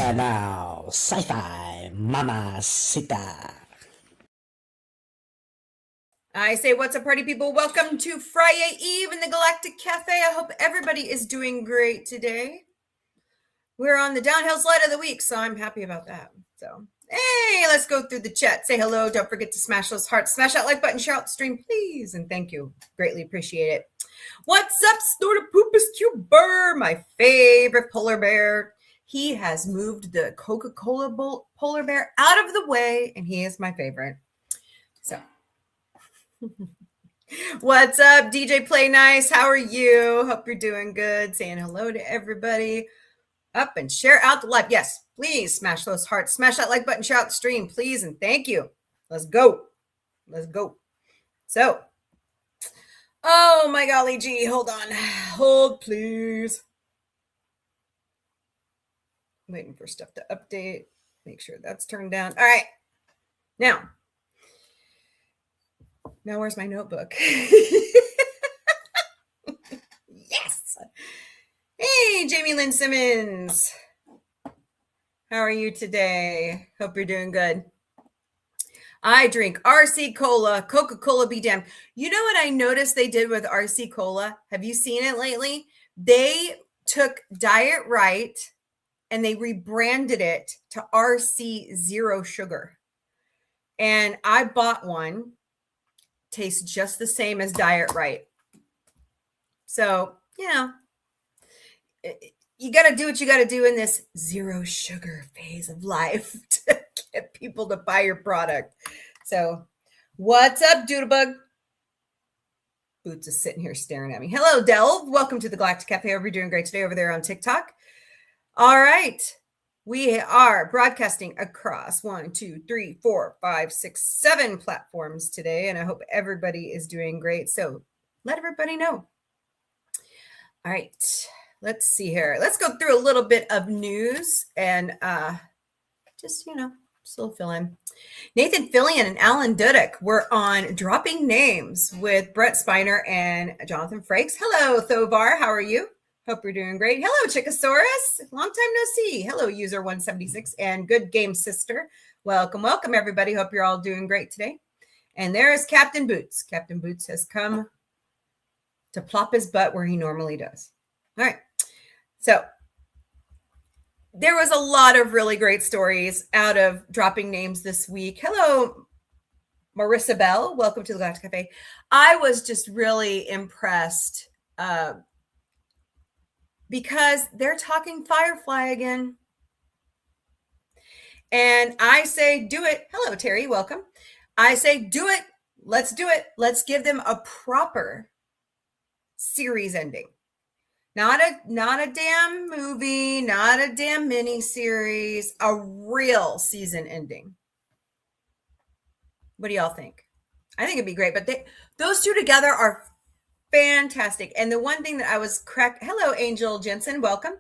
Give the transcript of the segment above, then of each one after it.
And now, sci-fi mamacita. I say, what's up, party people? Welcome to FriYAY Eve in the Galactic Café. I hope everybody is doing great today. We're on the downhill slide of the week, so I'm happy about that. So, hey, let's go through the chat. Say hello. Don't forget to smash those hearts. Smash that like button. Share out the stream, please. And thank you. Greatly appreciate it. What's up, Snortopoopus Cuber? My favorite polar bear. He has moved the Coca-Cola polar bear out of the way, and he is my favorite. So, what's up, DJ Play Nice? How are you? Hope you're doing good. Saying hello to everybody. Up and share out the live. Yes, please smash those hearts. Smash that like button. Share out the stream, please. And thank you. Let's go. Let's go. So, oh my golly gee. Hold on. Hold, please. Waiting for stuff to update. Make sure that's turned down. All right. Now where's my notebook? Yes. Hey, Jamie Lynn Simmons. How are you today? Hope you're doing good. I drink RC Cola, Coca-Cola be damned. You know what I noticed they did with RC Cola? Have you seen it lately? They took Diet Right and they rebranded it to RC Zero Sugar. And I bought one. Tastes just the same as Diet Right. So, you got to do what you got to do in this zero sugar phase of life to get people to buy your product. So, what's up, Doodlebug? Boots is sitting here staring at me. Hello, Delve. Welcome to the Galactic Café. Hope you're doing great today over there on TikTok. All right. We are broadcasting across 1, 2, 3, 4, 5, 6, 7 platforms today, and I hope everybody is doing great. So let everybody know. All right, let's see here. Let's go through a little bit of news and just a little fill in. Nathan Fillion and Alan Dudek were on Dropping Names with Brett Spiner and Jonathan Frakes. Hello, Thovar. How are you? Hope you're doing great. Hello, Chickosaurus. Long time no see. Hello, user 176 and good game sister. Welcome, welcome, everybody. Hope you're all doing great today. And there is Captain Boots. Captain Boots has come to plop his butt where he normally does. All right. So there was a lot of really great stories out of Dropping Names this week. Hello, Marissa Bell. Welcome to the Galactic Cafe. I was just really impressed because they're talking Firefly again. And I say, do it. Hello, Terry. Welcome. I say, do it. Let's do it. Let's give them a proper series ending. Not a damn movie, not a damn mini series, a real season ending. What do y'all think? I think it'd be great. But those two together are fantastic. And the one thing that I was hello, Angel Jensen, welcome.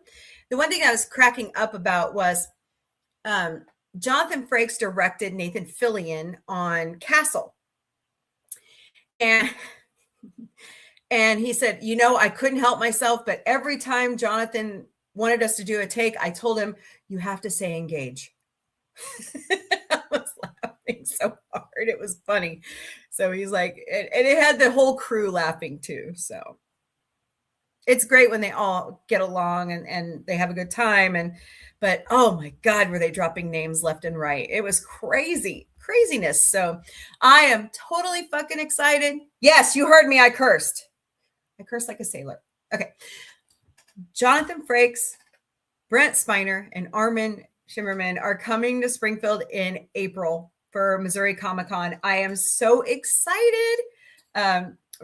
The one thing I was cracking up about was Jonathan Frakes directed Nathan Fillion on Castle. And he said, I couldn't help myself, but every time Jonathan wanted us to do a take, I told him, you have to say engage. I was laughing so hard. It was funny. So he's like, and it had the whole crew laughing too. So it's great when they all get along and they have a good time. But oh my God, were they dropping names left and right? It was craziness. So I am totally fucking excited. Yes, you heard me. I cursed like a sailor. Okay. Jonathan Frakes, Brent Spiner, and Armin Shimmerman are coming to Springfield in April for Missouri Comic-Con. I am so excited.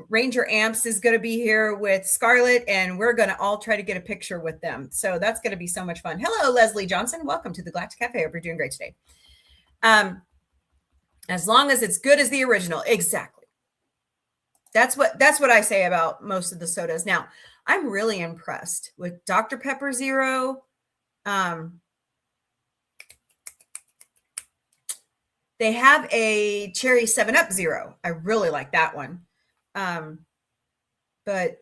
Ranger Amps is going to be here with Scarlett, and we're going to all try to get a picture with them. So that's going to be so much fun. Hello, Leslie Johnson. Welcome to the Galactic Cafe. Hope you're doing great today. As long as it's good as the original. Exactly. That's what I say about most of the sodas. Now, I'm really impressed with Dr. Pepper Zero. They have a cherry 7-Up Zero. I really like that one. But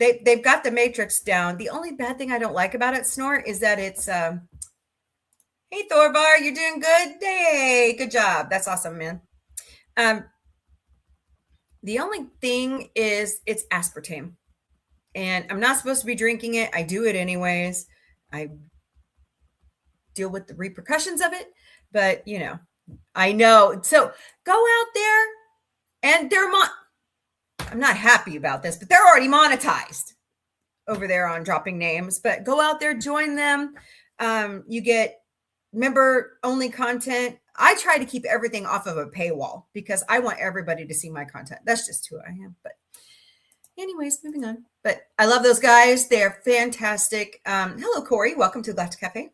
they've got the matrix down. The only bad thing I don't like about it, Snort, is that it's Hey, Thorvar, you're doing good? Hey, good job. That's awesome, man. The only thing is it's aspartame. And I'm not supposed to be drinking it. I do it anyways. I deal with the repercussions of it. But, I know. So go out there and I'm not happy about this, but they're already monetized over there on dropping names. But go out there, join them. You get member only content. I try to keep everything off of a paywall because I want everybody to see my content. That's just who I am. But anyways, moving on. But I love those guys. They're fantastic. Hello, Corey. Welcome to Galactic Café.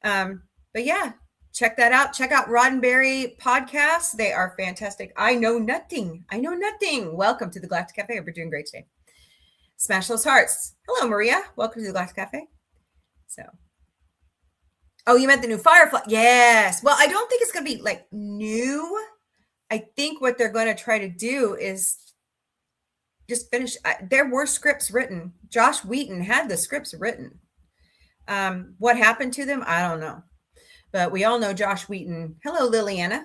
But yeah, check that out. Check out Roddenberry podcasts. They are fantastic. I know nothing. Welcome to the Galactic Café. We're doing great today. Smash those hearts. Hello, Maria. Welcome to the Galactic Café. Oh, you meant the new Firefly? Yes. Well, I don't think it's going to be like new. I think what they're going to try to do is just finish. There were scripts written. Josh Wheaton had the scripts written. What happened to them? I don't know. But we all know Josh Wheaton. Hello, Liliana.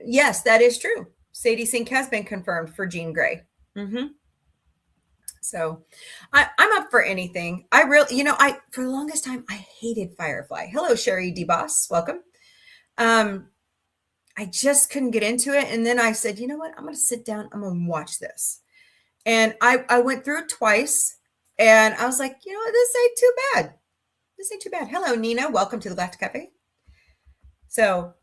Yes, that is true. Sadie Sink has been confirmed for Jean Grey. So I'm up for anything. I really, for the longest time, I hated Firefly. Hello, Sherry DeBoss. Welcome. I just couldn't get into it. And then I said, you know what? I'm going to sit down. I'm going to watch this. And I went through it twice. And I was like, this ain't too bad. This ain't too bad. Hello, Nina. Welcome to the Galactic Cafe. So,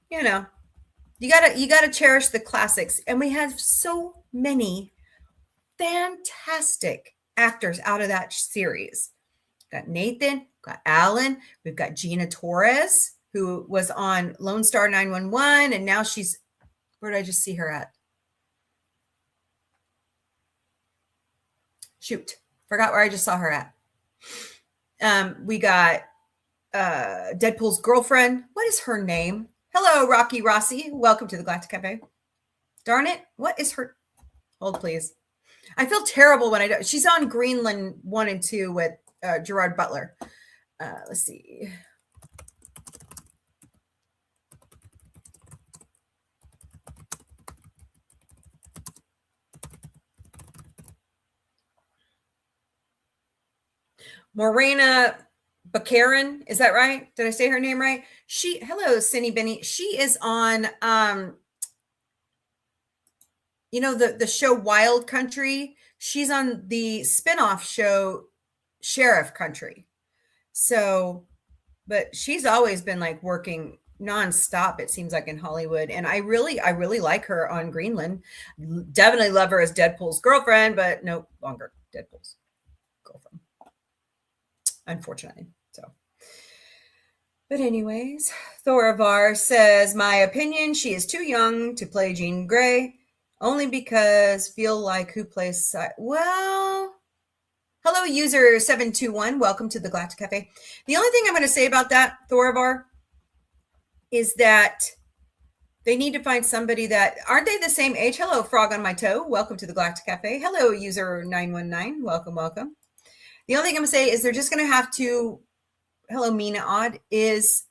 you gotta cherish the classics. And we have so many fantastic actors out of that series. We've got Nathan, we've got Alan, we've got Gina Torres, who was on Lone Star 911, and now where did I just see her at? Shoot, forgot where I just saw her at. We got Deadpool's girlfriend. What is her name? Hello, Rocky Rossi. Welcome to the Galactic Cafe. Darn it. What is her? Hold, please. I feel terrible when I don't. She's on Greenland 1 and 2 with Gerard Butler. Let's see. Morena Baccarin, is that right? Did I say her name right? Hello, Cindy Benny. She is on the show Wild Country. She's on the spinoff show Sheriff Country. So, but she's always been like working nonstop, it seems like, in Hollywood. And I really like her on Greenland. Definitely love her as Deadpool's girlfriend, but no longer Deadpool's girlfriend, unfortunately. So, but anyways, Thoravar says, my opinion, she is too young to play Jean Grey. Only because feel like who plays well. Hello, user 721. Welcome to the Galactic Cafe. The only thing I'm going to say about that, Thoravar, is that they need to find somebody that aren't they the same age? Hello, Frog on My Toe. Welcome to the Galactic Cafe. Hello, user 919. Welcome. The only thing I'm going to say is they're just going to have to. Hello, Mina Odd, is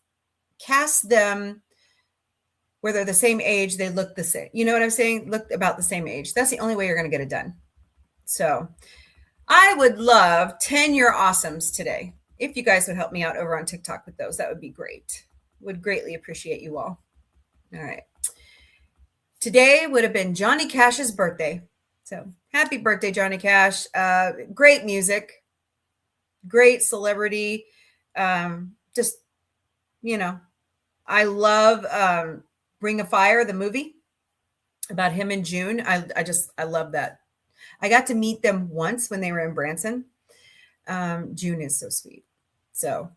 cast them where they're the same age, they look the same. You know what I'm saying? Look about the same age. That's the only way you're going to get it done. So I would love 10 You're Awesomes today. If you guys would help me out over on TikTok with those, that would be great. Would greatly appreciate you all. All right. Today would have been Johnny Cash's birthday. So happy birthday, Johnny Cash. Great music. Great celebrity. Just, I love Ring of Fire, the movie about him and June. I love that. I got to meet them once when they were in Branson. June is so sweet. So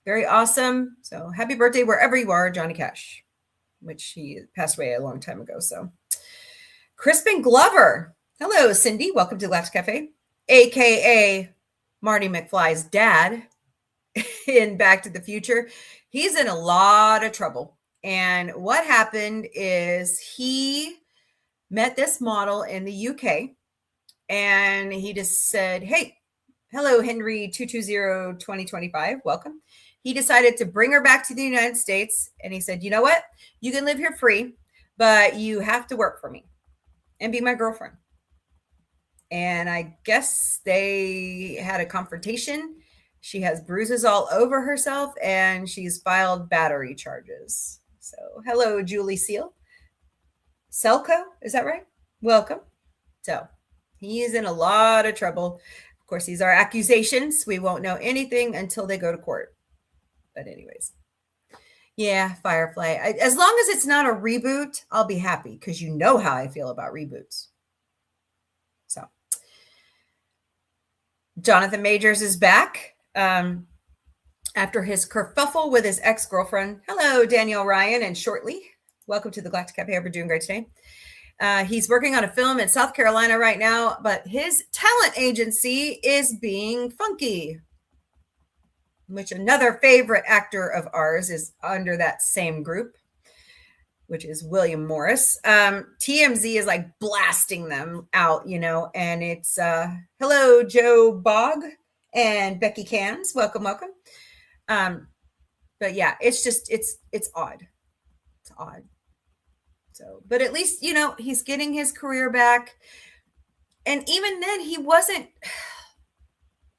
very awesome. So happy birthday wherever you are, Johnny Cash, which he passed away a long time ago. So Crispin Glover. Hello, Cindy. Welcome to Galactic Cafe, AKA Marty McFly's dad in Back to the Future. He's in a lot of trouble. And what happened is he met this model in the UK and he just said, hey, Hello, Henry 220-2025. Welcome. He decided to bring her back to the United States. And he said, you know what? You can live here free, but you have to work for me and be my girlfriend. And I guess they had a confrontation. She has bruises all over herself and she's filed battery charges. So, hello, Julie Seal. Selco, is that right? Welcome. So, he is in a lot of trouble. Of course, these are accusations. We won't know anything until they go to court. But anyways. Yeah, Firefly. As long as it's not a reboot, I'll be happy because you know how I feel about reboots. So, Jonathan Majors is back after his kerfuffle with his ex-girlfriend. Hello, Danielle Ryan and Shortly. Welcome to the Galactic Café. Hope you're doing great today. He's working on a film in South Carolina right now, but his talent agency is being funky, which another favorite actor of ours is under that same group, which is William Morris. TMZ is like blasting them out, and it's hello, Joe Bogg and Becky Cans. Welcome. But yeah, it's just, it's odd. It's odd. So, but at least, he's getting his career back. And even then he wasn't.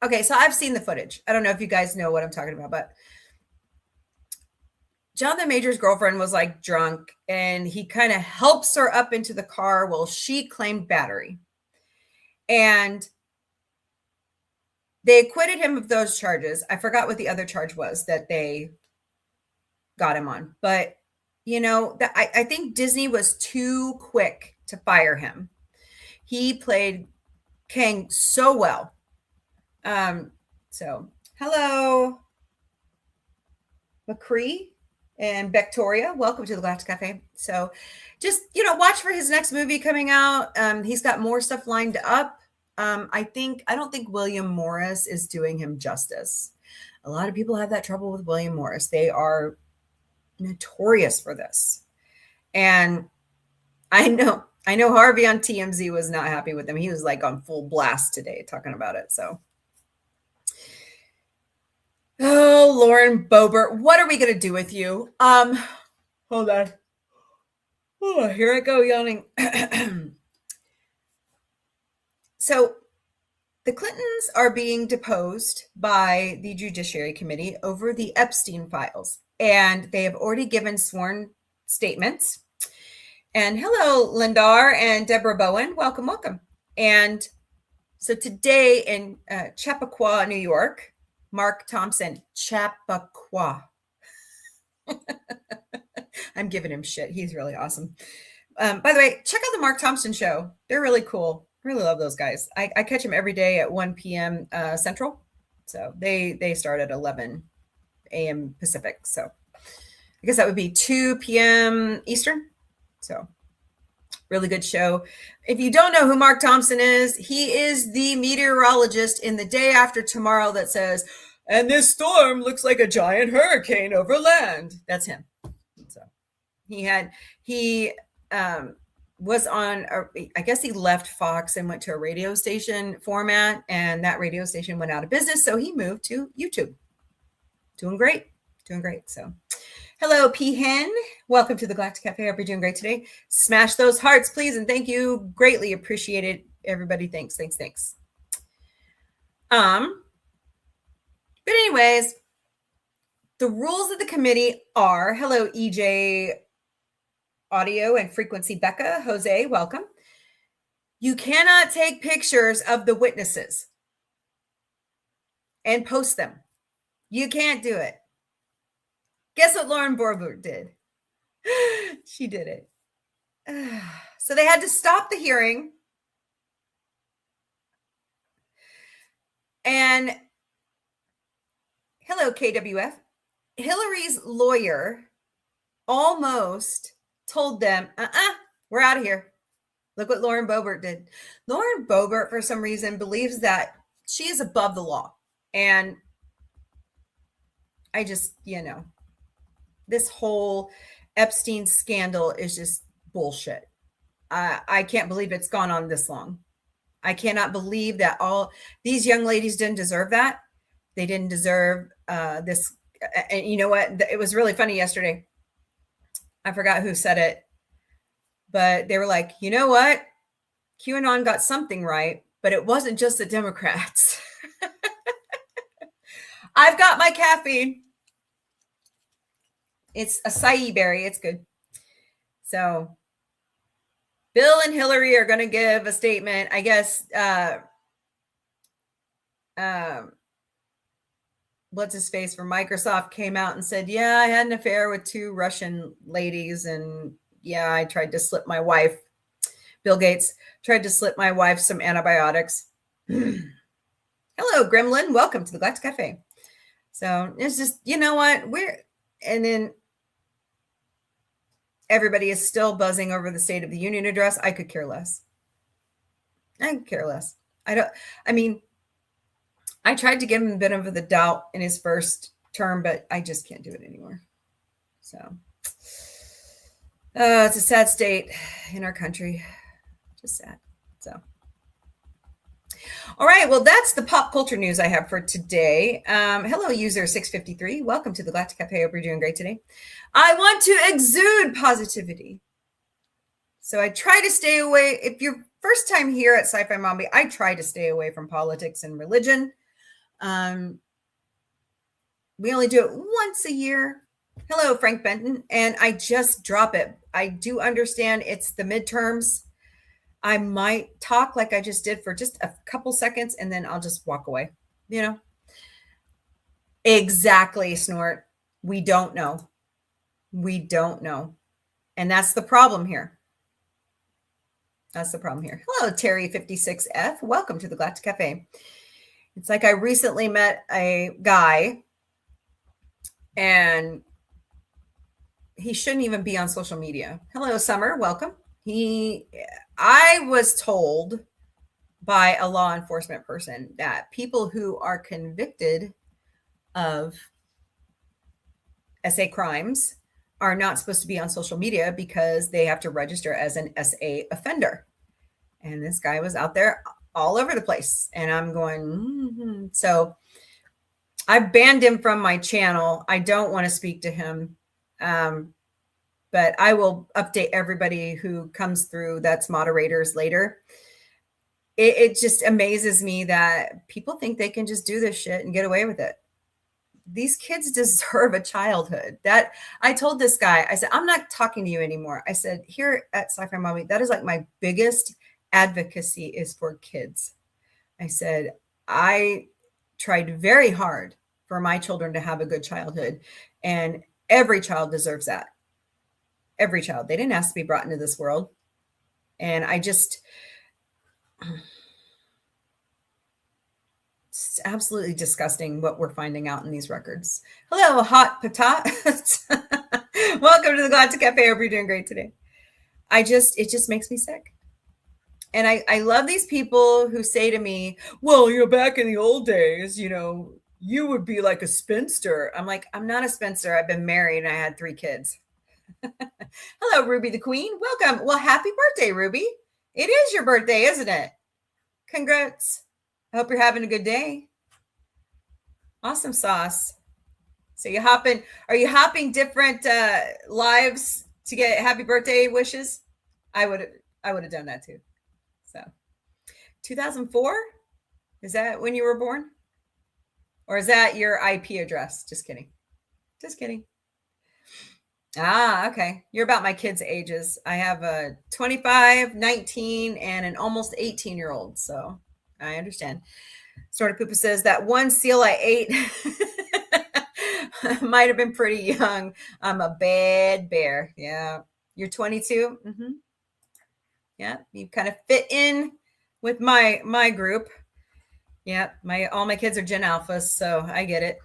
Okay. So I've seen the footage. I don't know if you guys know what I'm talking about, but Jonathan Major's girlfriend was like drunk and he kind of helps her up into the car while she claimed battery. And they acquitted him of those charges. I forgot what the other charge was that they got him on. But, I think Disney was too quick to fire him. He played Kang so well. So, hello, McCree and Victoria. Welcome to the Galactic Cafe. So just, watch for his next movie coming out. He's got more stuff lined up. I don't think William Morris is doing him justice. A lot of people have that trouble with William Morris. They are notorious for this. And I know Harvey on TMZ was not happy with him. He was like on full blast today talking about it. So, oh, Lauren Boebert, what are we going to do with you? Hold on. Oh, here I go yawning. So the Clintons are being deposed by the Judiciary Committee over the Epstein files, and they have already given sworn statements. And hello, Lindar and Deborah Bowen. Welcome. And so today in Chappaqua, New York, Mark Thompson, Chappaqua. I'm giving him shit. He's really awesome. By the way, check out the Mark Thompson show. They're really cool. Really love those guys. I catch them every day at 1 p.m. Central. So they start at 11 a.m. Pacific. So I guess that would be 2 p.m. Eastern. So really good show. If you don't know who Mark Thompson is, he is the meteorologist in The Day After Tomorrow that says, and this storm looks like a giant hurricane over land. That's him. So he was on, I guess he left Fox and went to a radio station format, and that radio station went out of business. So he moved to YouTube. Doing great. So hello, P. Hen. Welcome to the Galactic Cafe. Hope you're doing great today. Smash those hearts, please. And thank you. Greatly appreciated. Everybody. Thanks. But anyways, the rules of the committee are, hello, EJ Audio and Frequency Becca. Jose, welcome. You cannot take pictures of the witnesses and post them. You can't do it. Guess what Lauren Boebert did? She did it. So they had to stop the hearing. And hello, KWF. Hillary's lawyer almost told them, we're out of here. Look what Lauren Boebert did. Lauren Boebert, for some reason, believes that she is above the law. And I just, this whole Epstein scandal is just bullshit. I can't believe it's gone on this long. I cannot believe that all these young ladies didn't deserve that. They didn't deserve this. And you know what? It was really funny yesterday. I forgot who said it, but they were like, you know what? QAnon got something right, but it wasn't just the Democrats. I've got my caffeine. It's acai berry. It's good. So Bill and Hillary are going to give a statement. I guess what's his face from Microsoft came out and said, yeah, I had an affair with 2 Russian ladies. And yeah, I tried to slip my wife, Bill Gates, tried to slip my wife some antibiotics. Hello, Gremlin. Welcome to the Galactic Café. So it's just, you know what? And then everybody is still buzzing over the State of the Union address. I could care less. I tried to give him a bit of the doubt in his first term, but I just can't do it anymore. So it's a sad state in our country. Just sad. So, all right. Well, that's the pop culture news I have for today. Hello, user 653. Welcome to the Galactic Cafe. Hope you're doing great today. I want to exude positivity. So I try to stay away. If you're first time here at Sci-Fi Mombie, I try to stay away from politics and religion. We only do it once a year. Hello, Frank Benton. And I just drop it. I do understand it's the midterms. I might talk like I just did for just a couple seconds and then I'll just walk away. You know? Exactly, Snort. We don't know. We don't know. And that's the problem here. That's the problem here. Hello, Terry56F. Welcome to the Galactic Cafe. It's like I recently met a guy and he shouldn't even be on social media. Hello, Summer. Welcome. I was told by a law enforcement person that people who are convicted of SA crimes are not supposed to be on social media because they have to register as an SA offender. And this guy was out there all over the place. And I'm going, So I banned him from my channel. I don't want to speak to him. But I will update everybody who comes through that's moderators later. It just amazes me that people think they can just do this shit and get away with it. These kids deserve a childhood. That I told this guy, I said, I'm not talking to you anymore. I said, here at Sci-Fi Mombie, that is like my biggest advocacy is for kids. I said, I tried very hard for my children to have a good childhood, and every child deserves that. Every child. They didn't ask to be brought into this world. And it's absolutely disgusting what we're finding out in these records. Hello, Hot Patat. Welcome to the Galactic Cafe. Hope you're doing great today. It just makes me sick. And I love these people who say to me, well, back in the old days, you would be like a spinster. I'm like, I'm not a spinster. I've been married and I had 3 kids. Hello, Ruby the Queen. Welcome. Well, happy birthday, Ruby. It is your birthday, isn't it? Congrats. I hope you're having a good day. Awesome sauce. So are you hopping different lives to get happy birthday wishes? I would have done that too. So 2004? Is that when you were born? Or is that your IP address? Just kidding. Just kidding. Okay. You're about my kids' ages. I have a 25, 19, and an almost 18-year-old. So I understand. Sort of Poopa says that one seal I ate might have been pretty young. I'm a bad bear. Yeah. You're 22? Mm-hmm. Yeah. You kind of fit in with my group. Yeah. All my kids are Gen Alphas, so I get it.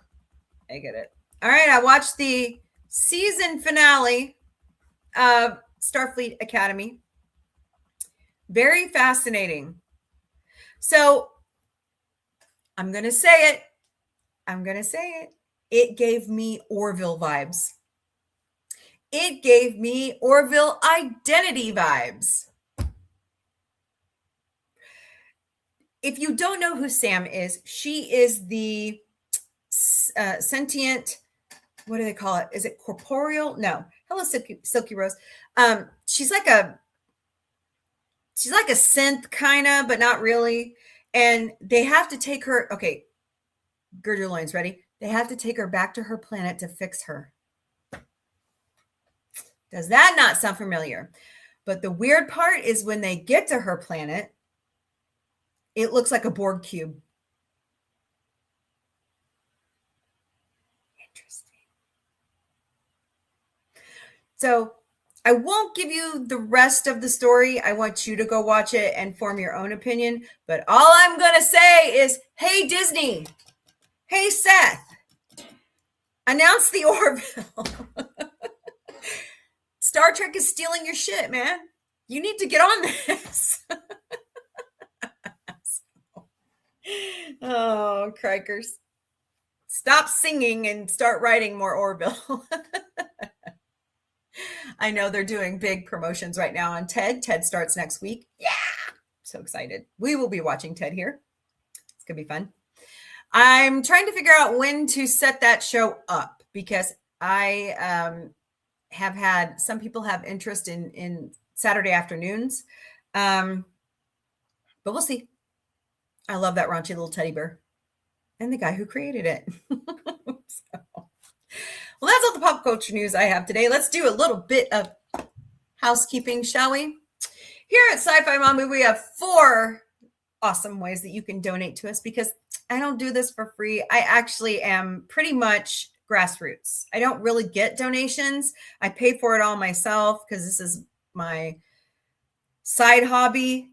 All right. I watched the season finale of Starfleet Academy. Very fascinating. So I'm going to say it. It gave me Orville vibes. It gave me Orville identity vibes. if you don't know who Sam is, she is the sentient, what do they call it? Is it corporeal? No. Hello, Silky Rose. She's like a synth kind of, but not really. And they have to take her. Okay, gird your loins. Ready? They have to take her back to her planet to fix her. Does that not sound familiar? But the weird part is when they get to her planet, it looks like a Borg cube. Interesting. So I won't give you the rest of the story. I want you to go watch it and form your own opinion. But all I'm going to say is, hey, Disney. Hey, Seth. Announce the Orville. Star Trek is stealing your shit, man. You need to get on this. Oh, crikers. Stop singing and start writing more Orville. I know they're doing big promotions right now on TED. TED starts next week. Yeah. So excited. We will be watching TED here. It's going to be fun. I'm trying to figure out when to set that show up because I have had some people have interest in Saturday afternoons. But we'll see. I love that raunchy little teddy bear and the guy who created it. Well, that's all the pop culture news I have today. Let's do a little bit of housekeeping, shall we? Here at Sci-Fi Mombie, we have 4 awesome ways that you can donate to us because I don't do this for free. I actually am pretty much grassroots. I don't really get donations. I pay for it all myself because this is my side hobby.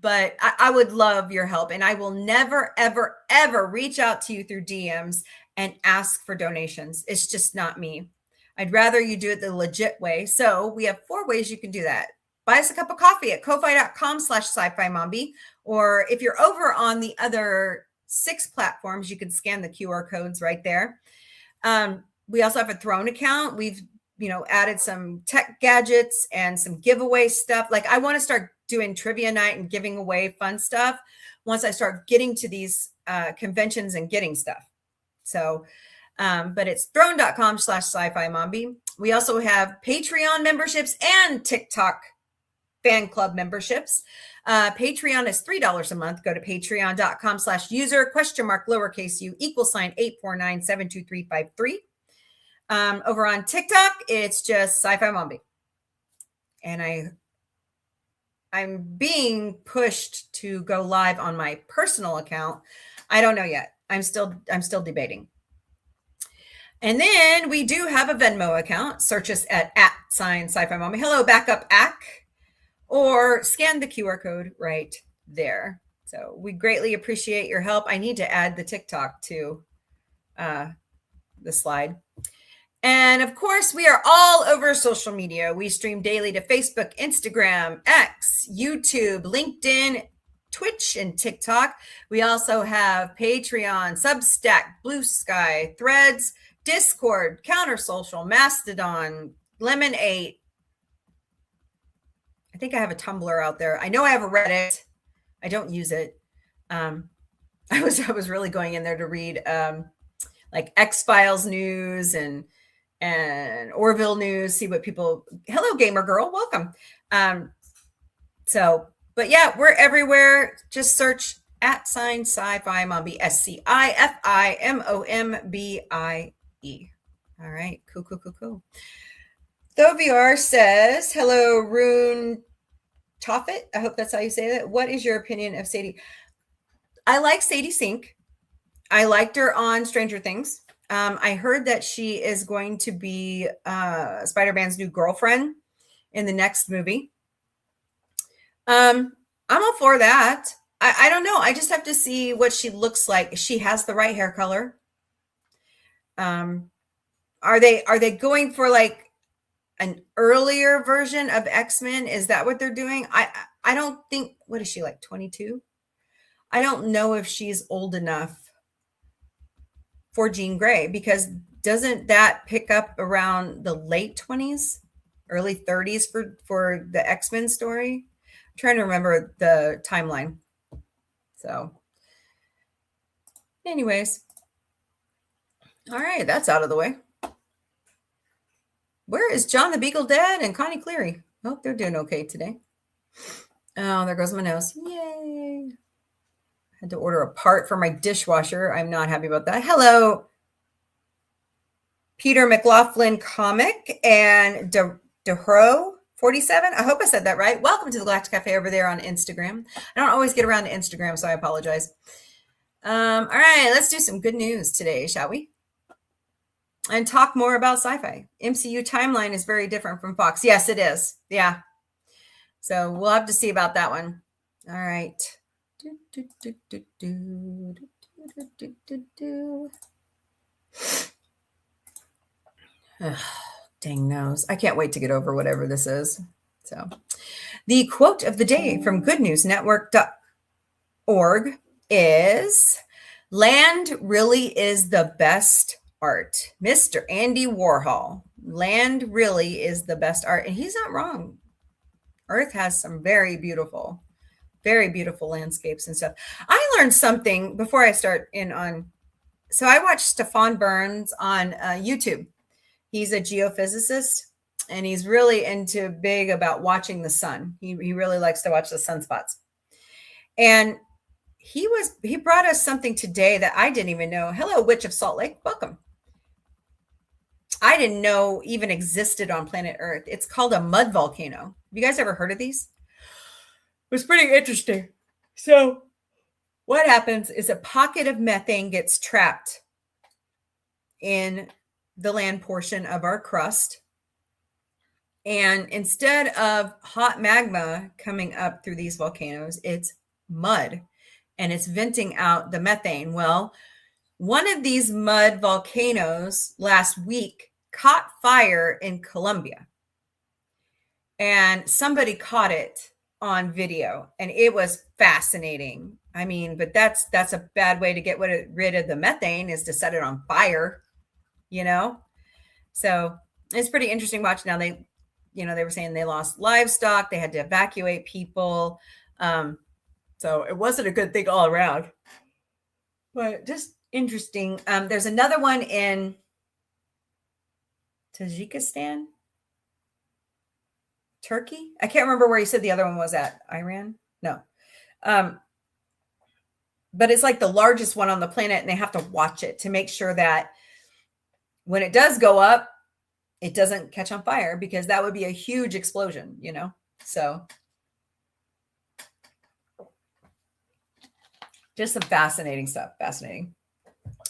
But I would love your help. And I will never, ever, ever reach out to you through DMs and ask for donations. It's just not me. I'd rather you do it the legit way. So we have 4 ways you can do that. Buy us a cup of coffee at ko-fi.com/sci-fi mombie. Or if you're over on the other 6 platforms, you can scan the QR codes right there. We also have a Throne account. We've, added some tech gadgets and some giveaway stuff. Like I want to start doing trivia night and giving away fun stuff once I start getting to these conventions and getting stuff. So, but it's throne.com/sci-fi mombie. We also have Patreon memberships and TikTok fan club memberships. Patreon is $3 a month. Go to patreon.com/user *lowercase u =849723353. Over on TikTok, it's just Sci-Fi Mombie. And I'm being pushed to go live on my personal account. I don't know yet. I'm still debating. And then we do have a Venmo account. Search us at @Sci-Fi Mombie. Hello, backup ACK. Or scan the QR code right there. So we greatly appreciate your help. I need to add the TikTok to the slide. And of course, we are all over social media. We stream daily to Facebook, Instagram, X, YouTube, LinkedIn, Twitch, and TikTok. We also have Patreon, Substack, Blue Sky, Threads, Discord, Counter Social, Mastodon, Lemon8. I think I have a Tumblr out there. I know I have a Reddit. I don't use it. I was really going in there to read like X-Files news and Orville news, see what people, hello gamer girl, welcome. But yeah, we're everywhere. Just search @Sci-Fi Mombie, SCI-FI MOMBIE. All right, cool. Thoviar says, hello, Rune Toffet. I hope that's how you say that. What is your opinion of Sadie? I like Sadie Sink. I liked her on Stranger Things. I heard that she is going to be Spider-Man's new girlfriend in the next movie. I'm all for that. I don't know. I just have to see what she looks like. She has the right hair color. Are they going for like an earlier version of X-Men? Is that what they're doing? I don't think, what is she, like 22? I don't know if she's old enough for Jean Grey, because doesn't that pick up around the late 20s, early 30s for the X-Men story? I'm trying to remember the timeline. So anyways, all right, that's out of the way. Where is John the Beagle Dad and Connie Cleary? Hope they're doing okay today. Oh, there goes my nose. Yay. Had to order a part for my dishwasher. I'm not happy about that. Hello, Peter McLaughlin Comic and DeHro 47. I hope I said that right. Welcome to the Galactic Cafe over there on Instagram. I don't always get around to Instagram, so I apologize. All right, let's do some good news today, shall we? And talk more about sci-fi. MCU timeline is very different from Fox. Yes, it is. Yeah. So we'll have to see about that one. All right. Dang nose. I can't wait to get over whatever this is. So the quote of the day from goodnewsnetwork.org is, "Land really is the best art." Mr. Andy Warhol. Land really is the best art. And he's not wrong. Earth has some very beautiful landscapes and stuff. I learned something before I start in on. So I watched Stefan Burns on YouTube. He's a geophysicist and he's really big about watching the sun. He really likes to watch the sunspots. And he brought us something today that I didn't even know. Hello, Witch of Salt Lake. Welcome. I didn't know even existed on planet Earth. It's called a mud volcano. Have you guys ever heard of these? It was pretty interesting. So what happens is a pocket of methane gets trapped in the land portion of our crust. And instead of hot magma coming up through these volcanoes, it's mud and it's venting out the methane. Well, one of these mud volcanoes last week caught fire in Colombia. And somebody caught it on video and it was fascinating. I mean, but that's a bad way to get rid of the methane, is to set it on fire, So it's pretty interesting watching. Now they were saying they lost livestock, they had to evacuate people. So it wasn't a good thing all around, but just interesting. There's another one in Tajikistan, Turkey. I can't remember where you said the other one was at. Iran? No. But it's like the largest one on the planet, and they have to watch it to make sure that when it does go up, it doesn't catch on fire, because that would be a huge explosion, So just some fascinating stuff. Fascinating.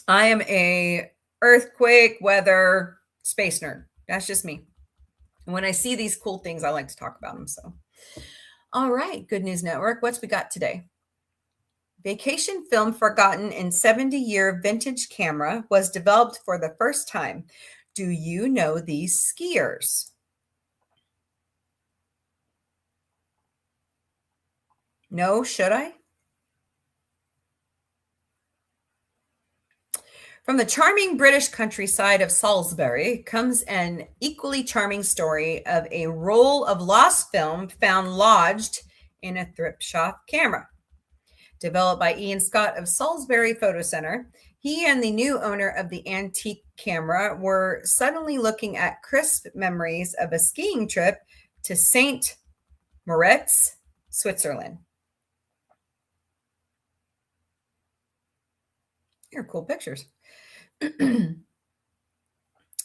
I am a earthquake, weather, space nerd. That's just me. And when I see these cool things, I like to talk about them. So, all right. Good News Network. What's we got today? Vacation film forgotten in 70-year vintage camera was developed for the first time. Do you know these skiers? No, should I? From the charming British countryside of Salisbury comes an equally charming story of a roll of lost film found lodged in a thrift shop camera. Developed by Ian Scott of Salisbury Photo Center, he and the new owner of the antique camera were suddenly looking at crisp memories of a skiing trip to St. Moritz, Switzerland. Here are cool pictures.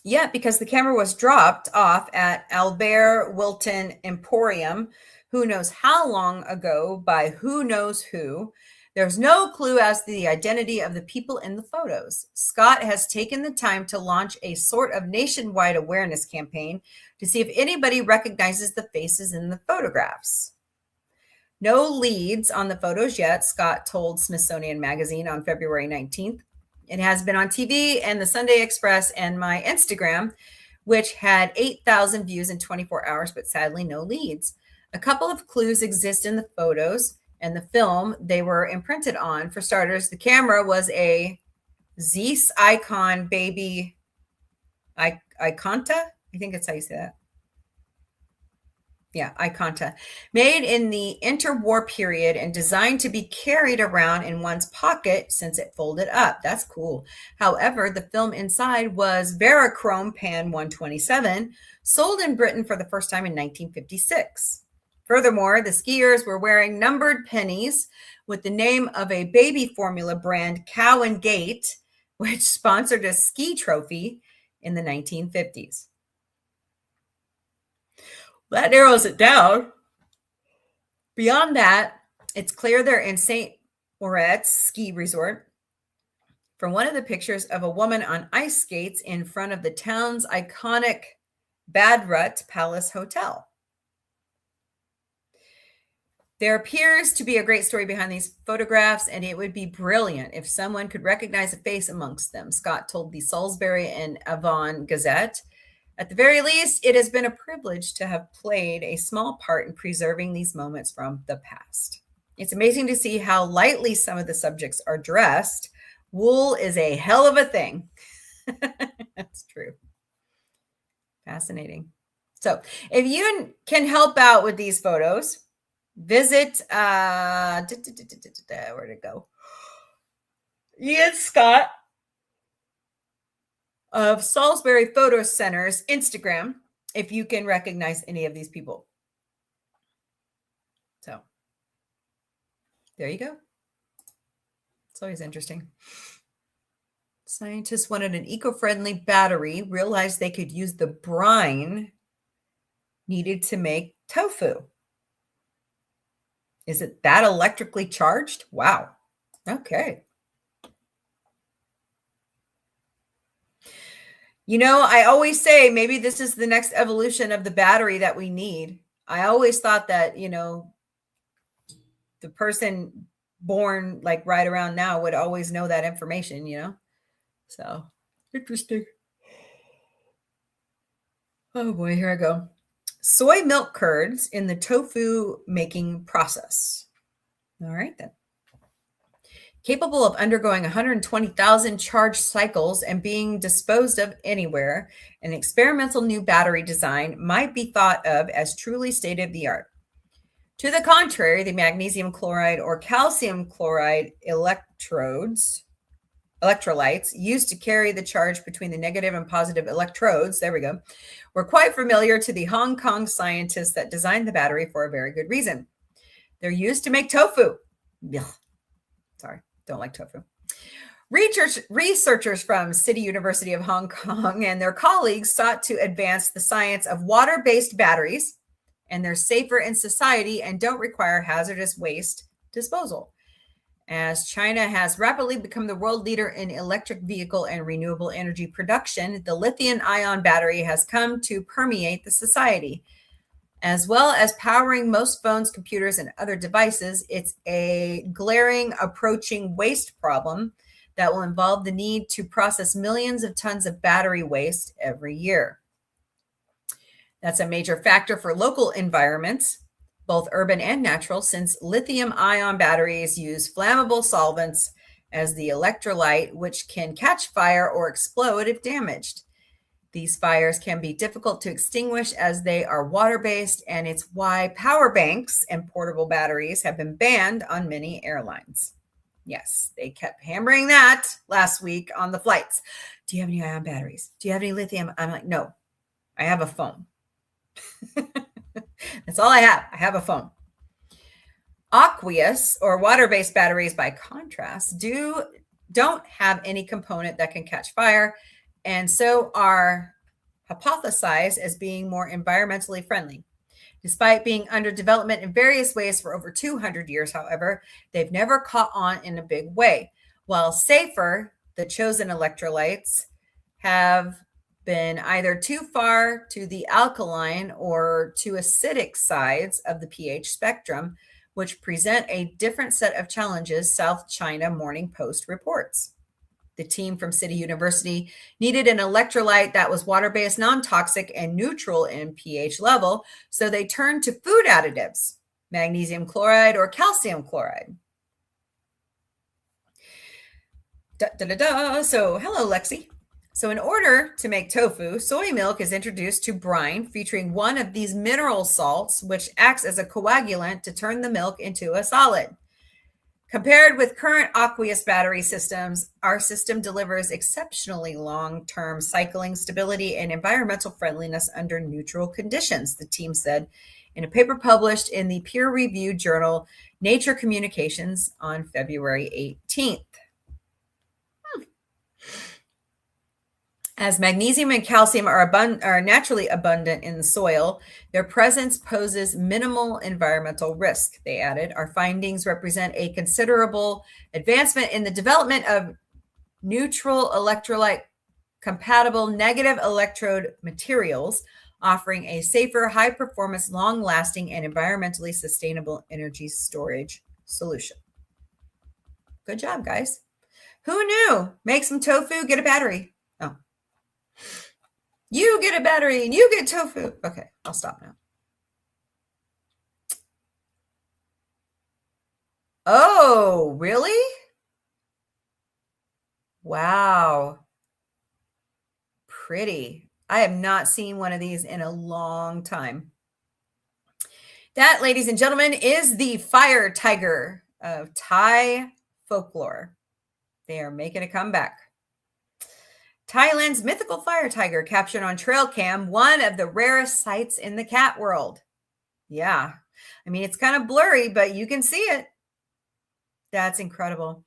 Yeah, because the camera was dropped off at Albert Wilton Emporium, who knows how long ago, by who knows who. There's no clue as to the identity of the people in the photos. Scott has taken the time to launch a sort of nationwide awareness campaign to see if anybody recognizes the faces in the photographs. No leads on the photos yet, Scott told Smithsonian Magazine on February 19th. It has been on TV and the Sunday Express and my Instagram, which had 8,000 views in 24 hours, but sadly no leads. A couple of clues exist in the photos and the film they were imprinted on. For starters, the camera was a Zeiss Icon Baby Iconta. I think that's how you say that. Yeah, Iconta. Made in the interwar period and designed to be carried around in one's pocket since it folded up. That's cool. However, the film inside was Verichrome Pan 127, sold in Britain for the first time in 1956. Furthermore, the skiers were wearing numbered pennies with the name of a baby formula brand, Cow and Gate, which sponsored a ski trophy in the 1950s. That narrows it down. Beyond that, it's clear they're in St. Moritz ski resort. From one of the pictures of a woman on ice skates in front of the town's iconic Badrut Palace Hotel. There appears to be a great story behind these photographs, and it would be brilliant if someone could recognize a face amongst them, Scott told the Salisbury and Avon Gazette. At the very least, it has been a privilege to have played a small part in preserving these moments from the past. It's amazing to see how lightly some of the subjects are dressed. Wool is a hell of a thing. That's true. Fascinating. So if you can help out with these photos, visit, where'd it go? Ian Scott of Salisbury Photo Center's Instagram, if you can recognize any of these people. So there you go. It's always interesting. Scientists wanted an eco-friendly battery, realized they could use the brine needed to make tofu. Is it that electrically charged? Wow. Okay. You know, I always say maybe this is the next evolution of the battery that we need. I always thought that, you know, the person born like right around now would always know that information, you know? So interesting. Oh boy, here I go. Soy milk curds in the tofu making process. All right then. Capable of undergoing 120,000 charge cycles and being disposed of anywhere, an experimental new battery design might be thought of as truly state-of-the-art. To the contrary, the magnesium chloride or calcium chloride electrolytes used to carry the charge between the negative and positive electrodes, there we go, were quite familiar to the Hong Kong scientists that designed the battery for a very good reason. They're used to make tofu. Ugh. Sorry. Don't like tofu. Researchers from City University of Hong Kong and their colleagues sought to advance the science of water-based batteries, and they're safer in society and don't require hazardous waste disposal. As China has rapidly become the world leader in electric vehicle and renewable energy production, the lithium-ion battery has come to permeate the society. As well as powering most phones, computers, and other devices, it's a glaring approaching waste problem that will involve the need to process millions of tons of battery waste every year. That's a major factor for local environments, both urban and natural, since lithium-ion batteries use flammable solvents as the electrolyte, which can catch fire or explode if damaged. These fires can be difficult to extinguish as they are water-based, and it's why power banks and portable batteries have been banned on many airlines. Yes, they kept hammering that last week on the flights. Do you have any ion batteries? Do you have any lithium? I'm like, no, I have a phone. That's all I have. I have a phone. Aqueous or water-based batteries, by contrast, don't have any component that can catch fire, and so are hypothesized as being more environmentally friendly. Despite being under development in various ways for over 200 years, however, they've never caught on in a big way. While safer, the chosen electrolytes have been either too far to the alkaline or too acidic sides of the pH spectrum, which present a different set of challenges, South China Morning Post reports. The team from City University needed an electrolyte that was water-based, non-toxic, and neutral in pH level, so they turned to food additives, magnesium chloride or calcium chloride. So, hello, Lexi. So in order to make tofu, soy milk is introduced to brine featuring one of these mineral salts, which acts as a coagulant to turn the milk into a solid. Compared with current aqueous battery systems, our system delivers exceptionally long-term cycling stability and environmental friendliness under neutral conditions, the team said in a paper published in the peer-reviewed journal Nature Communications on February 18th. As magnesium and calcium are naturally abundant in the soil, their presence poses minimal environmental risk, they added. Our findings represent a considerable advancement in the development of neutral electrolyte compatible negative electrode materials, offering a safer, high performance, long lasting, and environmentally sustainable energy storage solution. Good job, guys. Who knew? Make some tofu, get a battery. Oh. You get a battery and you get tofu. Okay, I'll stop now. Oh, really? Wow. Pretty. I have not seen one of these in a long time. That, ladies and gentlemen, is the fire tiger of Thai folklore. They are making a comeback. Thailand's mythical fire tiger captured on trail cam, one of the rarest sights in the cat world. Yeah. I mean, it's kind of blurry, but you can see it. That's incredible.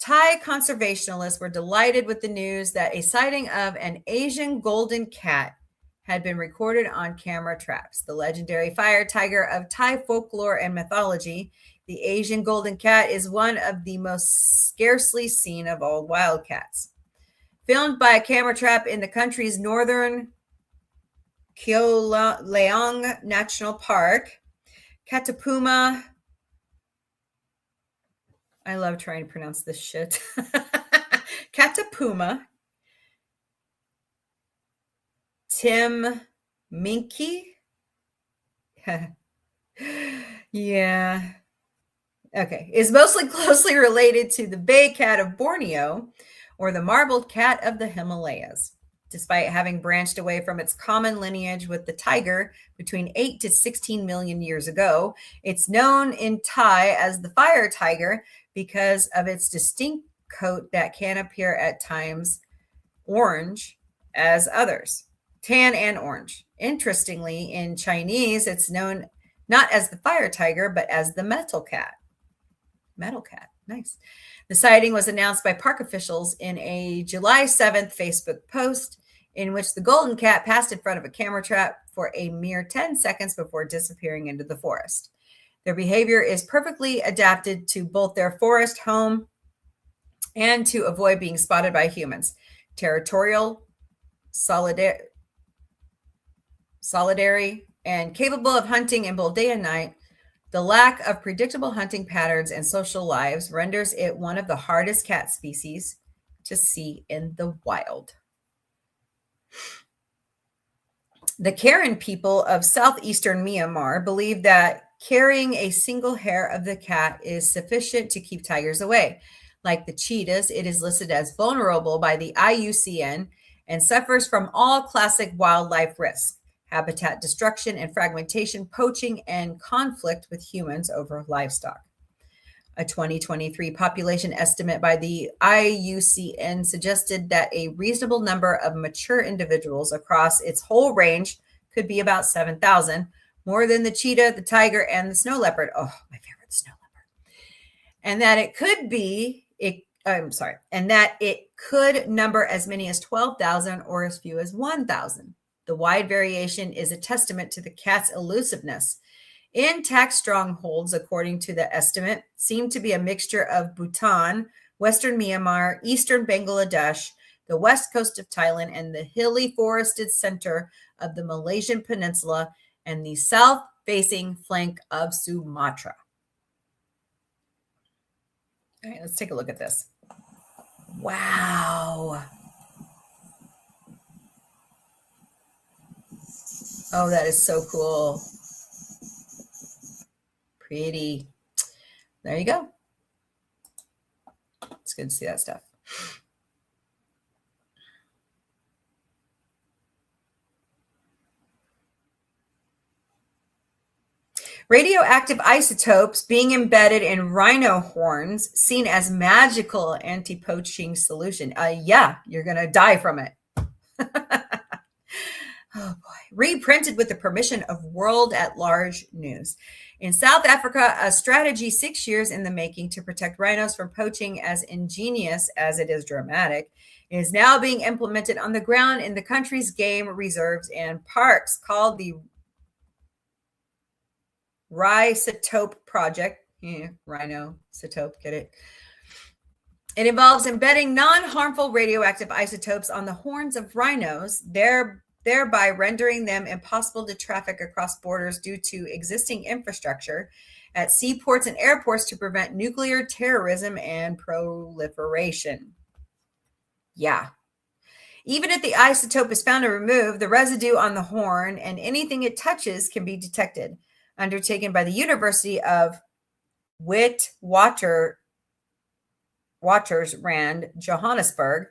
Thai conservationists were delighted with the news that a sighting of an Asian golden cat had been recorded on camera traps. The legendary fire tiger of Thai folklore and mythology, the Asian golden cat is one of the most scarcely seen of all wildcats. Filmed by a camera trap in the country's northern Keoleong National Park, Katapuma. I love trying to pronounce this shit. Katapuma. Tim Minky. Yeah. Okay. Is mostly closely related to the bay cat of Borneo or the marbled cat of the Himalayas. Despite having branched away from its common lineage with the tiger between 8 to 16 million years ago, it's known in Thai as the fire tiger because of its distinct coat that can appear at times orange as others, tan and orange. Interestingly, in Chinese, it's known not as the fire tiger, but as the metal cat. Metal cat, nice. The sighting was announced by park officials in a July 7th Facebook post in which the golden cat passed in front of a camera trap for a mere 10 seconds before disappearing into the forest. Their behavior is perfectly adapted to both their forest home and to avoid being spotted by humans. Territorial, solitary, and capable of hunting in both day and night, the lack of predictable hunting patterns and social lives renders it one of the hardest cat species to see in the wild. The Karen people of southeastern Myanmar believe that carrying a single hair of the cat is sufficient to keep tigers away. Like the cheetahs, it is listed as vulnerable by the IUCN and suffers from all classic wildlife risks: habitat destruction and fragmentation, poaching, and conflict with humans over livestock. A 2023 population estimate by the IUCN suggested that a reasonable number of mature individuals across its whole range could be about 7,000, more than the cheetah, the tiger, and the snow leopard. Oh, my favorite, snow leopard. And that it could number as many as 12,000 or as few as 1,000. The wide variation is a testament to the cat's elusiveness. Intact strongholds, according to the estimate, seem to be a mixture of Bhutan, Western Myanmar, Eastern Bangladesh, the west coast of Thailand, and the hilly forested center of the Malaysian peninsula and the south-facing flank of Sumatra. All right, let's take a look at this. Wow. Oh, that is so cool. Pretty. There you go. It's good to see that stuff. Radioactive isotopes being embedded in rhino horns seen as magical anti-poaching solution. Yeah, you're going to die from it. Oh boy. Reprinted with the permission of World at Large News. In South Africa, a strategy 6 years in the making to protect rhinos from poaching, as ingenious as it is dramatic, is now being implemented on the ground in the country's game reserves and parks, called the Rhizotope Project. Yeah, rhinotope, get it? It involves embedding non-harmful radioactive isotopes on the horns of rhinos, thereby rendering them impossible to traffic across borders due to existing infrastructure at seaports and airports to prevent nuclear terrorism and proliferation. Yeah. Even if the isotope is found and removed, the residue on the horn and anything it touches can be detected. Undertaken by the University of Witwatersrand, Johannesburg,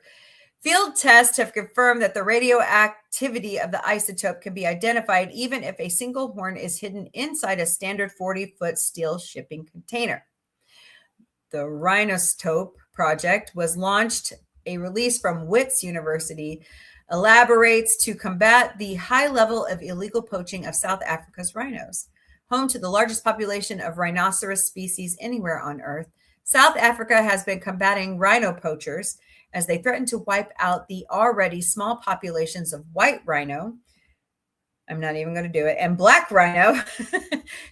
field tests have confirmed that the radioactivity of the isotope can be identified even if a single horn is hidden inside a standard 40-foot steel shipping container. The Rhizotope Project was launched. A release from Wits University elaborates to combat the high level of illegal poaching of South Africa's rhinos. Home to the largest population of rhinoceros species anywhere on Earth, South Africa has been combating rhino poachers as they threaten to wipe out the already small populations of white rhino, I'm not even going to do it, and black rhino,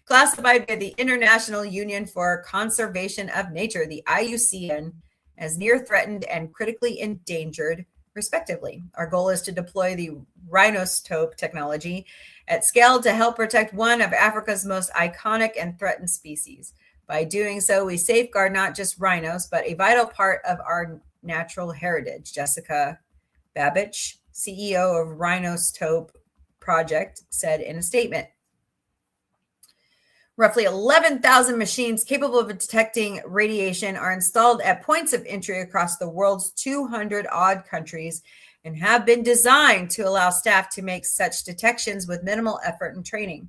classified by the International Union for Conservation of Nature, the IUCN, as near threatened and critically endangered, respectively. Our goal is to deploy the rhinotope technology at scale to help protect one of Africa's most iconic and threatened species. By doing so, we safeguard not just rhinos, but a vital part of our natural heritage. Jessica Babich, CEO of Rhizotope Project, said in a statement. Roughly 11,000 machines capable of detecting radiation are installed at points of entry across the world's 200-odd countries and have been designed to allow staff to make such detections with minimal effort and training.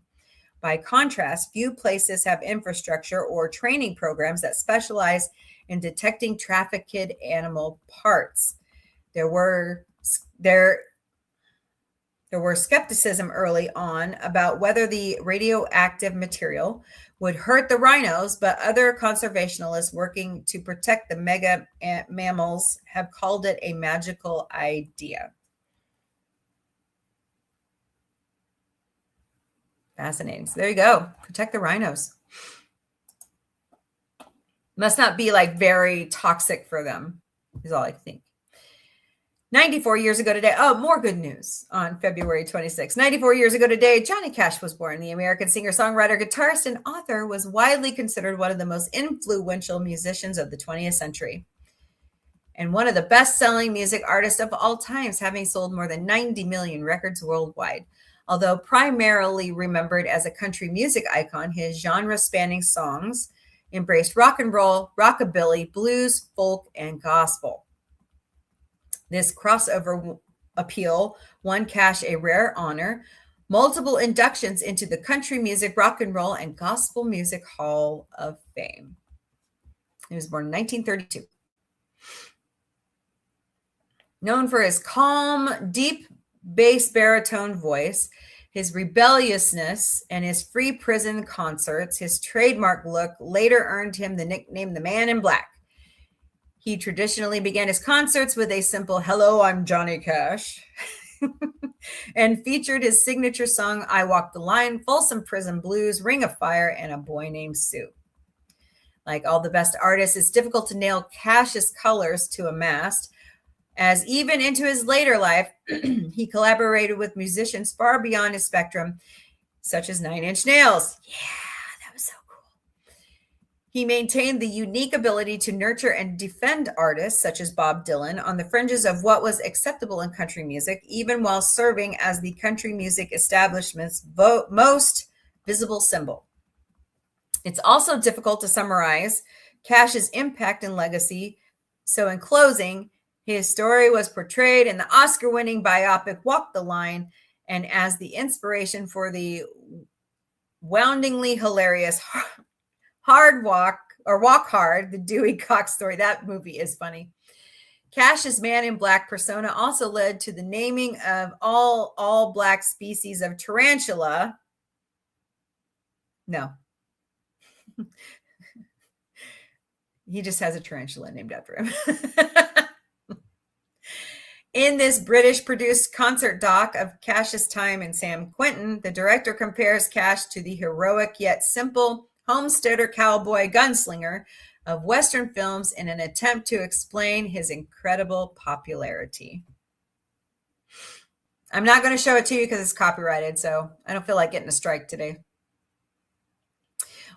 By contrast, few places have infrastructure or training programs that specialize in detecting trafficked animal parts. There were skepticism early on about whether the radioactive material would hurt the rhinos, but other conservationists working to protect the mega mammals have called it a magical idea. Fascinating. So there you go. Protect the rhinos. Must not be like very toxic for them, is all I think. 94 years ago today, more good news on February 26. 94 years ago today, Johnny Cash was born. The American singer, songwriter, guitarist, and author was widely considered one of the most influential musicians of the 20th century and one of the best-selling music artists of all times, having sold more than 90 million records worldwide. Although primarily remembered as a country music icon, his genre-spanning songs embraced rock and roll, rockabilly, blues, folk, and gospel. This crossover appeal won Cash a rare honor, multiple inductions into the Country Music, Rock and Roll, and Gospel Music Hall of Fame. He was born in 1932. Known for his calm, deep bass baritone voice, his rebelliousness, and his free prison concerts, his trademark look later earned him the nickname The Man in Black. He traditionally began his concerts with a simple, "Hello, I'm Johnny Cash," and featured his signature song, "I Walk the Line," Folsom Prison Blues, Ring of Fire, and A Boy Named Sue. Like all the best artists, it's difficult to nail Cash's colors to a mast, as even into his later life, he collaborated with musicians far beyond his spectrum, such as Nine Inch Nails. Yeah. He maintained the unique ability to nurture and defend artists such as Bob Dylan on the fringes of what was acceptable in country music, even while serving as the country music establishment's most visible symbol. It's also difficult to summarize Cash's impact and legacy. So in closing, his story was portrayed in the Oscar-winning biopic Walk the Line, and as the inspiration for the woundingly hilarious Hard Walk or Walk Hard, the Dewey Cox story. That movie is funny. Cash's Man in Black persona also led to the naming of all black species of tarantula. No. He just has a tarantula named after him. In this British-produced concert doc of Cash's time in San Quentin, the director compares Cash to the heroic yet simple homesteader cowboy gunslinger of Western films in an attempt to explain his incredible popularity. I'm not going to show it to you because it's copyrighted, so I don't feel like getting a strike today.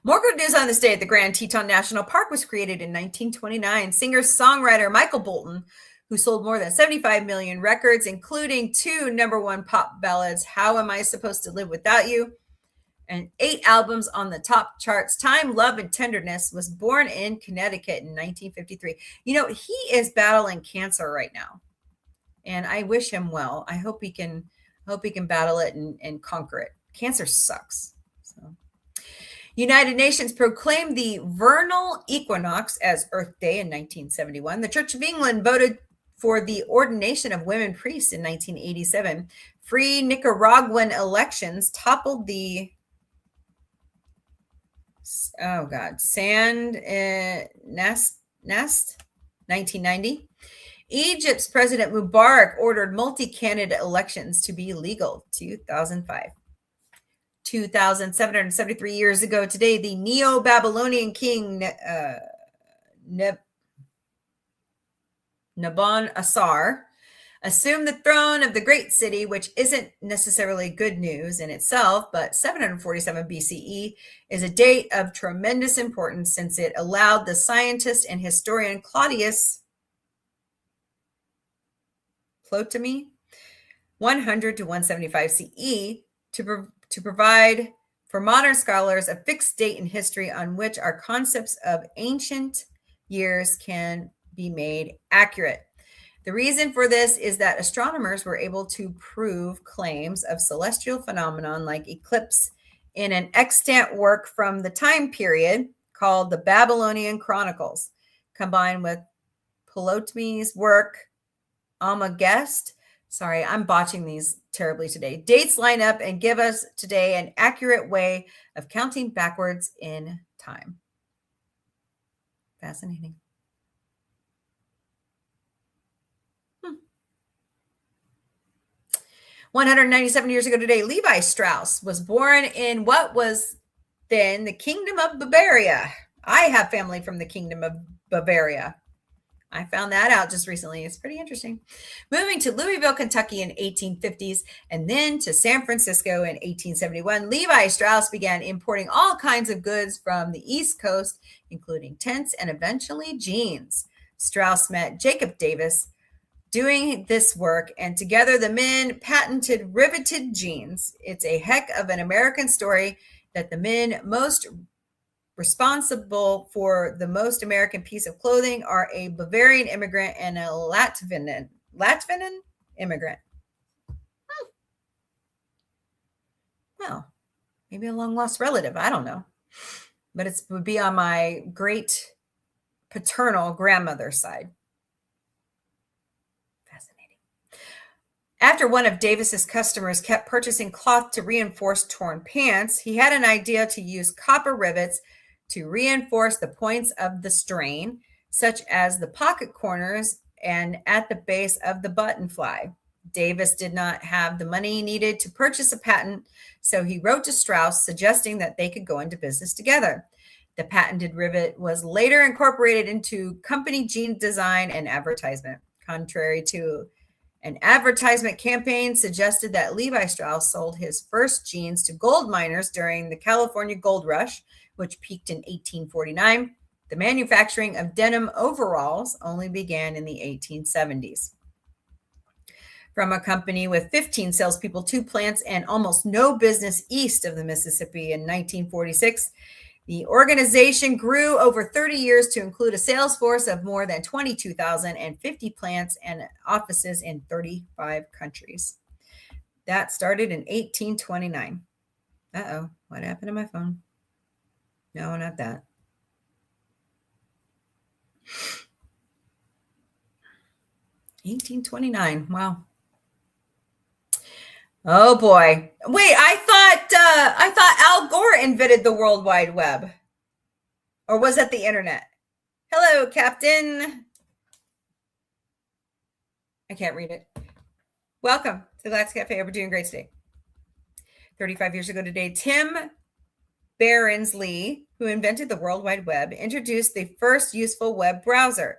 More good news on this day. The Grand Teton National Park was created in 1929. Singer-songwriter Michael Bolton, who sold more than 75 million records, including 2 #1 pop ballads, How Am I Supposed to Live Without You, and 8 albums on the top charts. Time, Love, and Tenderness was born in Connecticut in 1953. You know, he is battling cancer right now, and I wish him well. I hope he can battle it and conquer it. Cancer sucks. So, United Nations proclaimed the vernal equinox as Earth Day in 1971. The Church of England voted for the ordination of women priests in 1987. Free Nicaraguan elections toppled the Sand Nast 1990. Egypt's President Mubarak ordered multi-candidate elections to be legal 2005. 2,773 years ago today, the Neo-Babylonian king Nabonassar assumed the throne of the great city, which isn't necessarily good news in itself, but 747 BCE is a date of tremendous importance since it allowed the scientist and historian Claudius Ptolemy 100 to 175 CE to provide for modern scholars a fixed date in history on which our concepts of ancient years can be made accurate. The reason for this is that astronomers were able to prove claims of celestial phenomenon like eclipse in an extant work from the time period called the Babylonian Chronicles, combined with Ptolemy's work Almagest. Sorry, I'm botching these terribly today. Dates line up and give us today an accurate way of counting backwards in time. Fascinating. 197 years ago today, Levi Strauss was born in what was then the Kingdom of Bavaria. I have family from the Kingdom of Bavaria. I found that out just recently. It's pretty interesting. Moving to Louisville, Kentucky in 1850s, and then to San Francisco in 1871, Levi Strauss began importing all kinds of goods from the East Coast, including tents and eventually jeans. Strauss met Jacob Davis doing this work, and together the men patented riveted jeans. It's a heck of an American story that the men most responsible for the most American piece of clothing are a Bavarian immigrant and a Latvian immigrant. Well, maybe a long lost relative. I don't know, but it would be on my great paternal grandmother's side. Fascinating. After one of Davis's customers kept purchasing cloth to reinforce torn pants, he had an idea to use copper rivets to reinforce the points of the strain, such as the pocket corners and at the base of the button fly. Davis did not have the money needed to purchase a patent, so he wrote to Strauss suggesting that they could go into business together. The patented rivet was later incorporated into company jean design and advertisement. Contrary to an advertisement campaign suggested that Levi Strauss sold his first jeans to gold miners during the California Gold Rush, which peaked in 1849. The manufacturing of denim overalls only began in the 1870s. From a company with 15 salespeople, 2 plants, and almost no business east of the Mississippi in 1946, the organization grew over 30 years to include a sales force of more than 22,000 and 50 plants and offices in 35 countries. That started in 1829. Uh-oh, what happened to my phone? No, not that. $18.29. Wow. Oh boy. Wait, I thought Al Gore invented the World Wide Web. Or was that the internet? Hello, Captain. I can't read it. Welcome to the Galactic Café. We're doing great today. 35 years ago today, Tim Berners-Lee, who invented the World Wide Web, introduced the first useful web browser.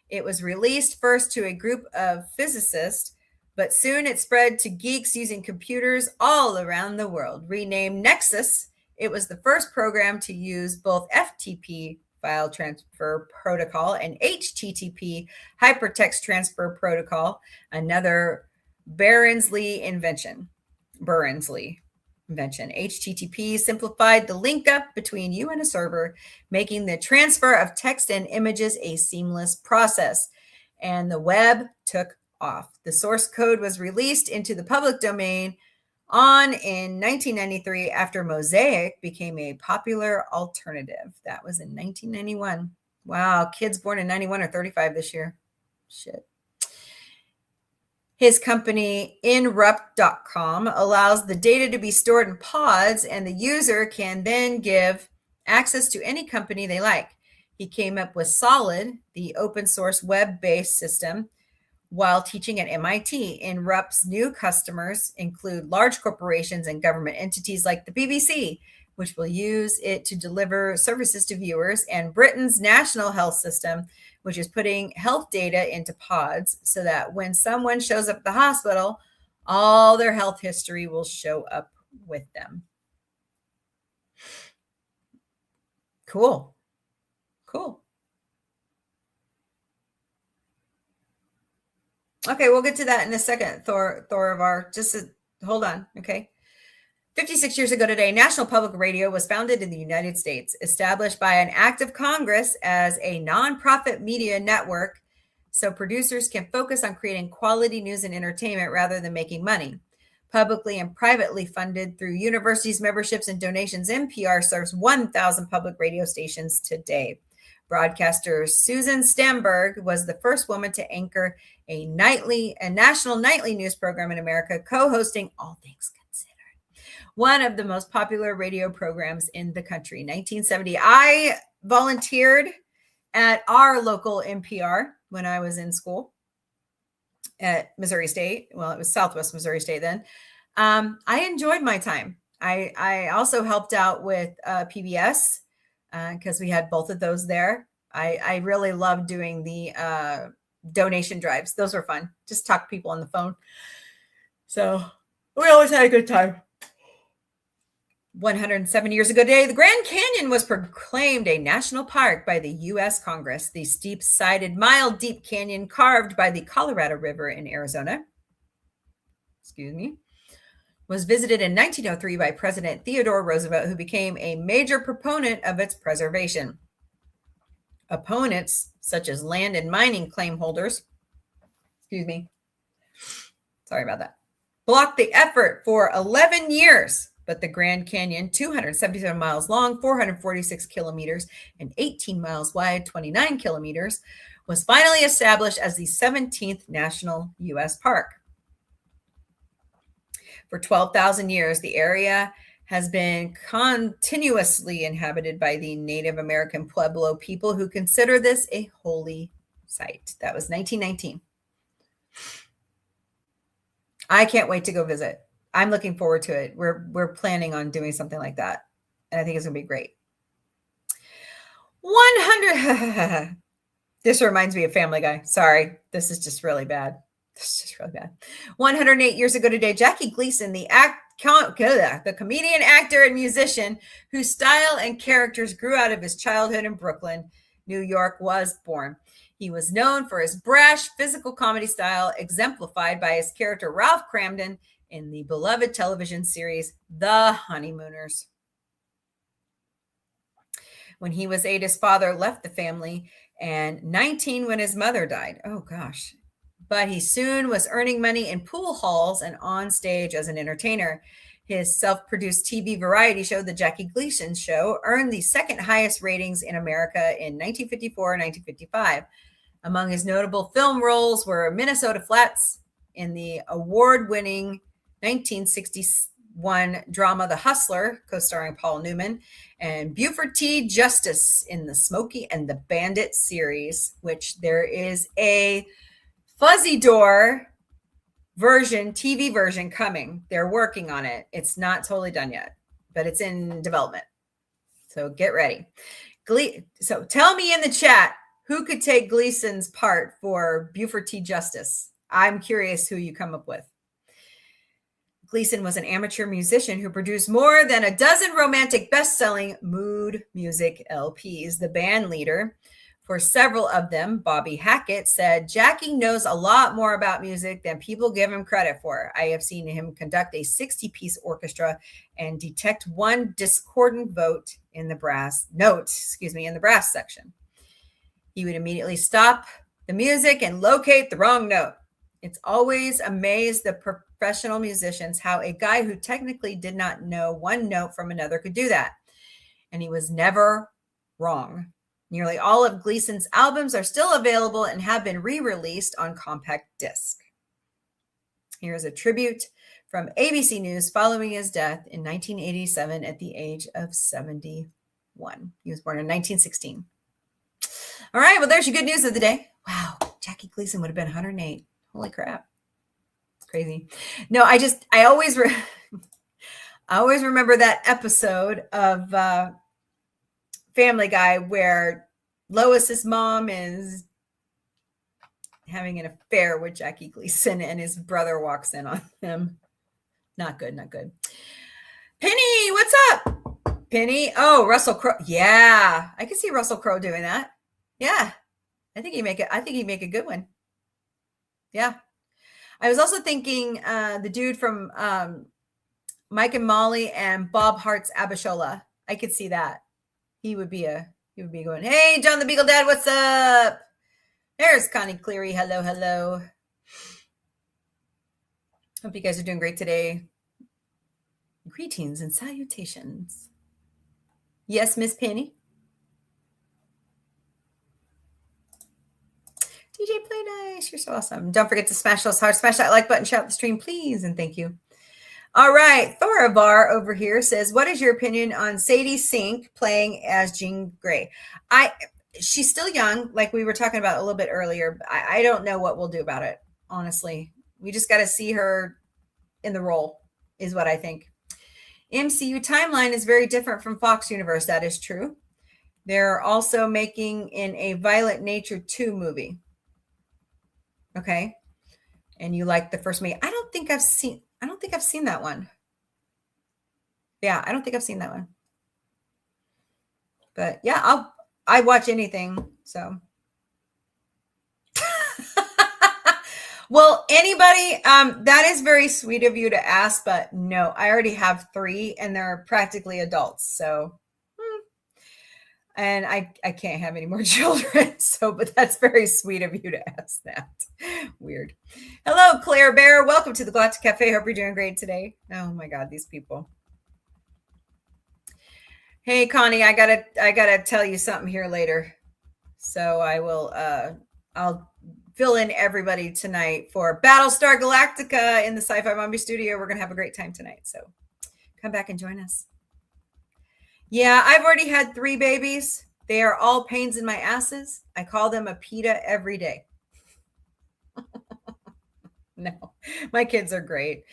It was released first to a group of physicists, but soon it spread to geeks using computers all around the world. Renamed Nexus, it was the first program to use both FTP file transfer protocol and HTTP hypertext transfer protocol, another Berners-Lee invention. HTTP simplified the link up between you and a server, making the transfer of text and images a seamless process. And the web took off. The source code was released into the public domain in 1993 after Mosaic became a popular alternative. That was in 1991. Wow, kids born in 91 are 35 this year. Shit. His company, Inrupt.com, allows the data to be stored in pods, and the user can then give access to any company they like. He came up with Solid, the open source web-based system, while teaching at MIT. Inrupt's new customers include large corporations and government entities like the BBC, which will use it to deliver services to viewers, and Britain's national health system, which is putting health data into pods so that when someone shows up at the hospital, all their health history will show up with them. Cool. Okay, we'll get to that in a second, Thorivar. Hold on, okay? 56 years ago today, National Public Radio was founded in the United States, established by an act of Congress as a nonprofit media network so producers can focus on creating quality news and entertainment rather than making money. Publicly and privately funded through universities, memberships, and donations, NPR serves 1,000 public radio stations today. Broadcaster Susan Stamberg was the first woman to anchor a national nightly news program in America, co-hosting All Things one of the most popular radio programs in the country. 1970, I volunteered at our local NPR when I was in school at Missouri State. Well, it was Southwest Missouri State then. I enjoyed my time. I also helped out with PBS because we had both of those there. I really loved doing the donation drives. Those were fun. Just talk to people on the phone. So we always had a good time. 107 years ago today, the Grand Canyon was proclaimed a national park by the U.S. Congress. The steep-sided, mile-deep canyon carved by the Colorado River in Arizona, was visited in 1903 by President Theodore Roosevelt, who became a major proponent of its preservation. Opponents, such as land and mining claim holders, sorry about that, blocked the effort for 11 years. But the Grand Canyon, 277 miles long, 446 kilometers, and 18 miles wide, 29 kilometers, was finally established as the 17th national U.S. park. For 12,000 years, the area has been continuously inhabited by the Native American Pueblo people who consider this a holy site. That was 1919. I can't wait to go visit. I'm looking forward to it. We're planning on doing something like that. And I think it's going to be great. 100. This reminds me of Family Guy. Sorry. This is just really bad. 108 years ago today, Jackie Gleason, the comedian, actor, and musician whose style and characters grew out of his childhood in Brooklyn, New York, was born. He was known for his brash physical comedy style, exemplified by his character Ralph Cramden in the beloved television series The Honeymooners. When he was 8, his father left the family, and 19 when his mother died. Oh gosh. But he soon was earning money in pool halls and on stage as an entertainer. His self-produced TV variety show, The Jackie Gleason Show, earned the second highest ratings in America in 1954 and 1955. Among his notable film roles were Minnesota Flats in the award-winning 1961 drama The Hustler, co-starring Paul Newman, and Buford T. Justice in the Smokey and the Bandit series, which there is a Fuzzy Door version, TV version coming. They're working on it. It's not totally done yet, but it's in development. So get ready. So tell me in the chat who could take Gleason's part for Buford T. Justice. I'm curious who you come up with. Gleason was an amateur musician who produced more than a dozen romantic best-selling mood music LPs. The band leader for several of them, Bobby Hackett, said, "Jackie knows a lot more about music than people give him credit for. I have seen him conduct a 60-piece orchestra and detect one discordant note in the brass section. He would immediately stop the music and locate the wrong note. It's always amazed the professional musicians how a guy who technically did not know one note from another could do that. And he was never wrong. Nearly all of Gleason's albums are still available and have been re-released on compact disc." Here's a tribute from ABC News following his death in 1987 at the age of 71. He was born in 1916. All right, well, there's your good news of the day. Wow, Jackie Gleason would have been 108. Holy crap. It's crazy. No, I always remember that episode of Family Guy where Lois's mom is having an affair with Jackie Gleason and his brother walks in on him. Not good, not good. Penny, what's up? Penny. Oh, Russell Crowe. Yeah, I can see Russell Crowe doing that. Yeah, I think he'd make a good one. Yeah. I was also thinking the dude from Mike and Molly and Bob Hart's Abishola. I could see that. He would be going, "Hey, John the Beagle Dad, what's up?" There's Connie Cleary. Hello, hello. Hope you guys are doing great today. Greetings and salutations. Yes, Miss Penny. DJ Play Nice, you're so awesome. Don't forget to smash those hearts, smash that like button, shout the stream, please, and thank you. All right, Thoravar over here says, "What is your opinion on Sadie Sink playing as Jean Grey?" She's still young, like we were talking about a little bit earlier. I don't know what we'll do about it, honestly. We just got to see her in the role, is what I think. MCU timeline is very different from Fox Universe. That is true. They're also making in a Violent Nature 2 movie. Okay. And you like the first movie. I don't think I've seen that one. Yeah, I don't think I've seen that one. But yeah, I watch anything. So well, anybody, that is very sweet of you to ask, but no, I already have 3 and they're practically adults. So and I can't have any more children. So, but that's very sweet of you to ask that. Weird. Hello, Claire Bear. Welcome to the Galactic Café. Hope you're doing great today. Oh my God, these people. Hey, Connie, I gotta tell you something here later. So I will, I'll fill in everybody tonight for Battlestar Galactica in the Sci-Fi Mombie studio. We're going to have a great time tonight. So come back and join us. Yeah, I've already had 3 babies. They are all pains in my asses. I call them a PETA every day. No, my kids are great.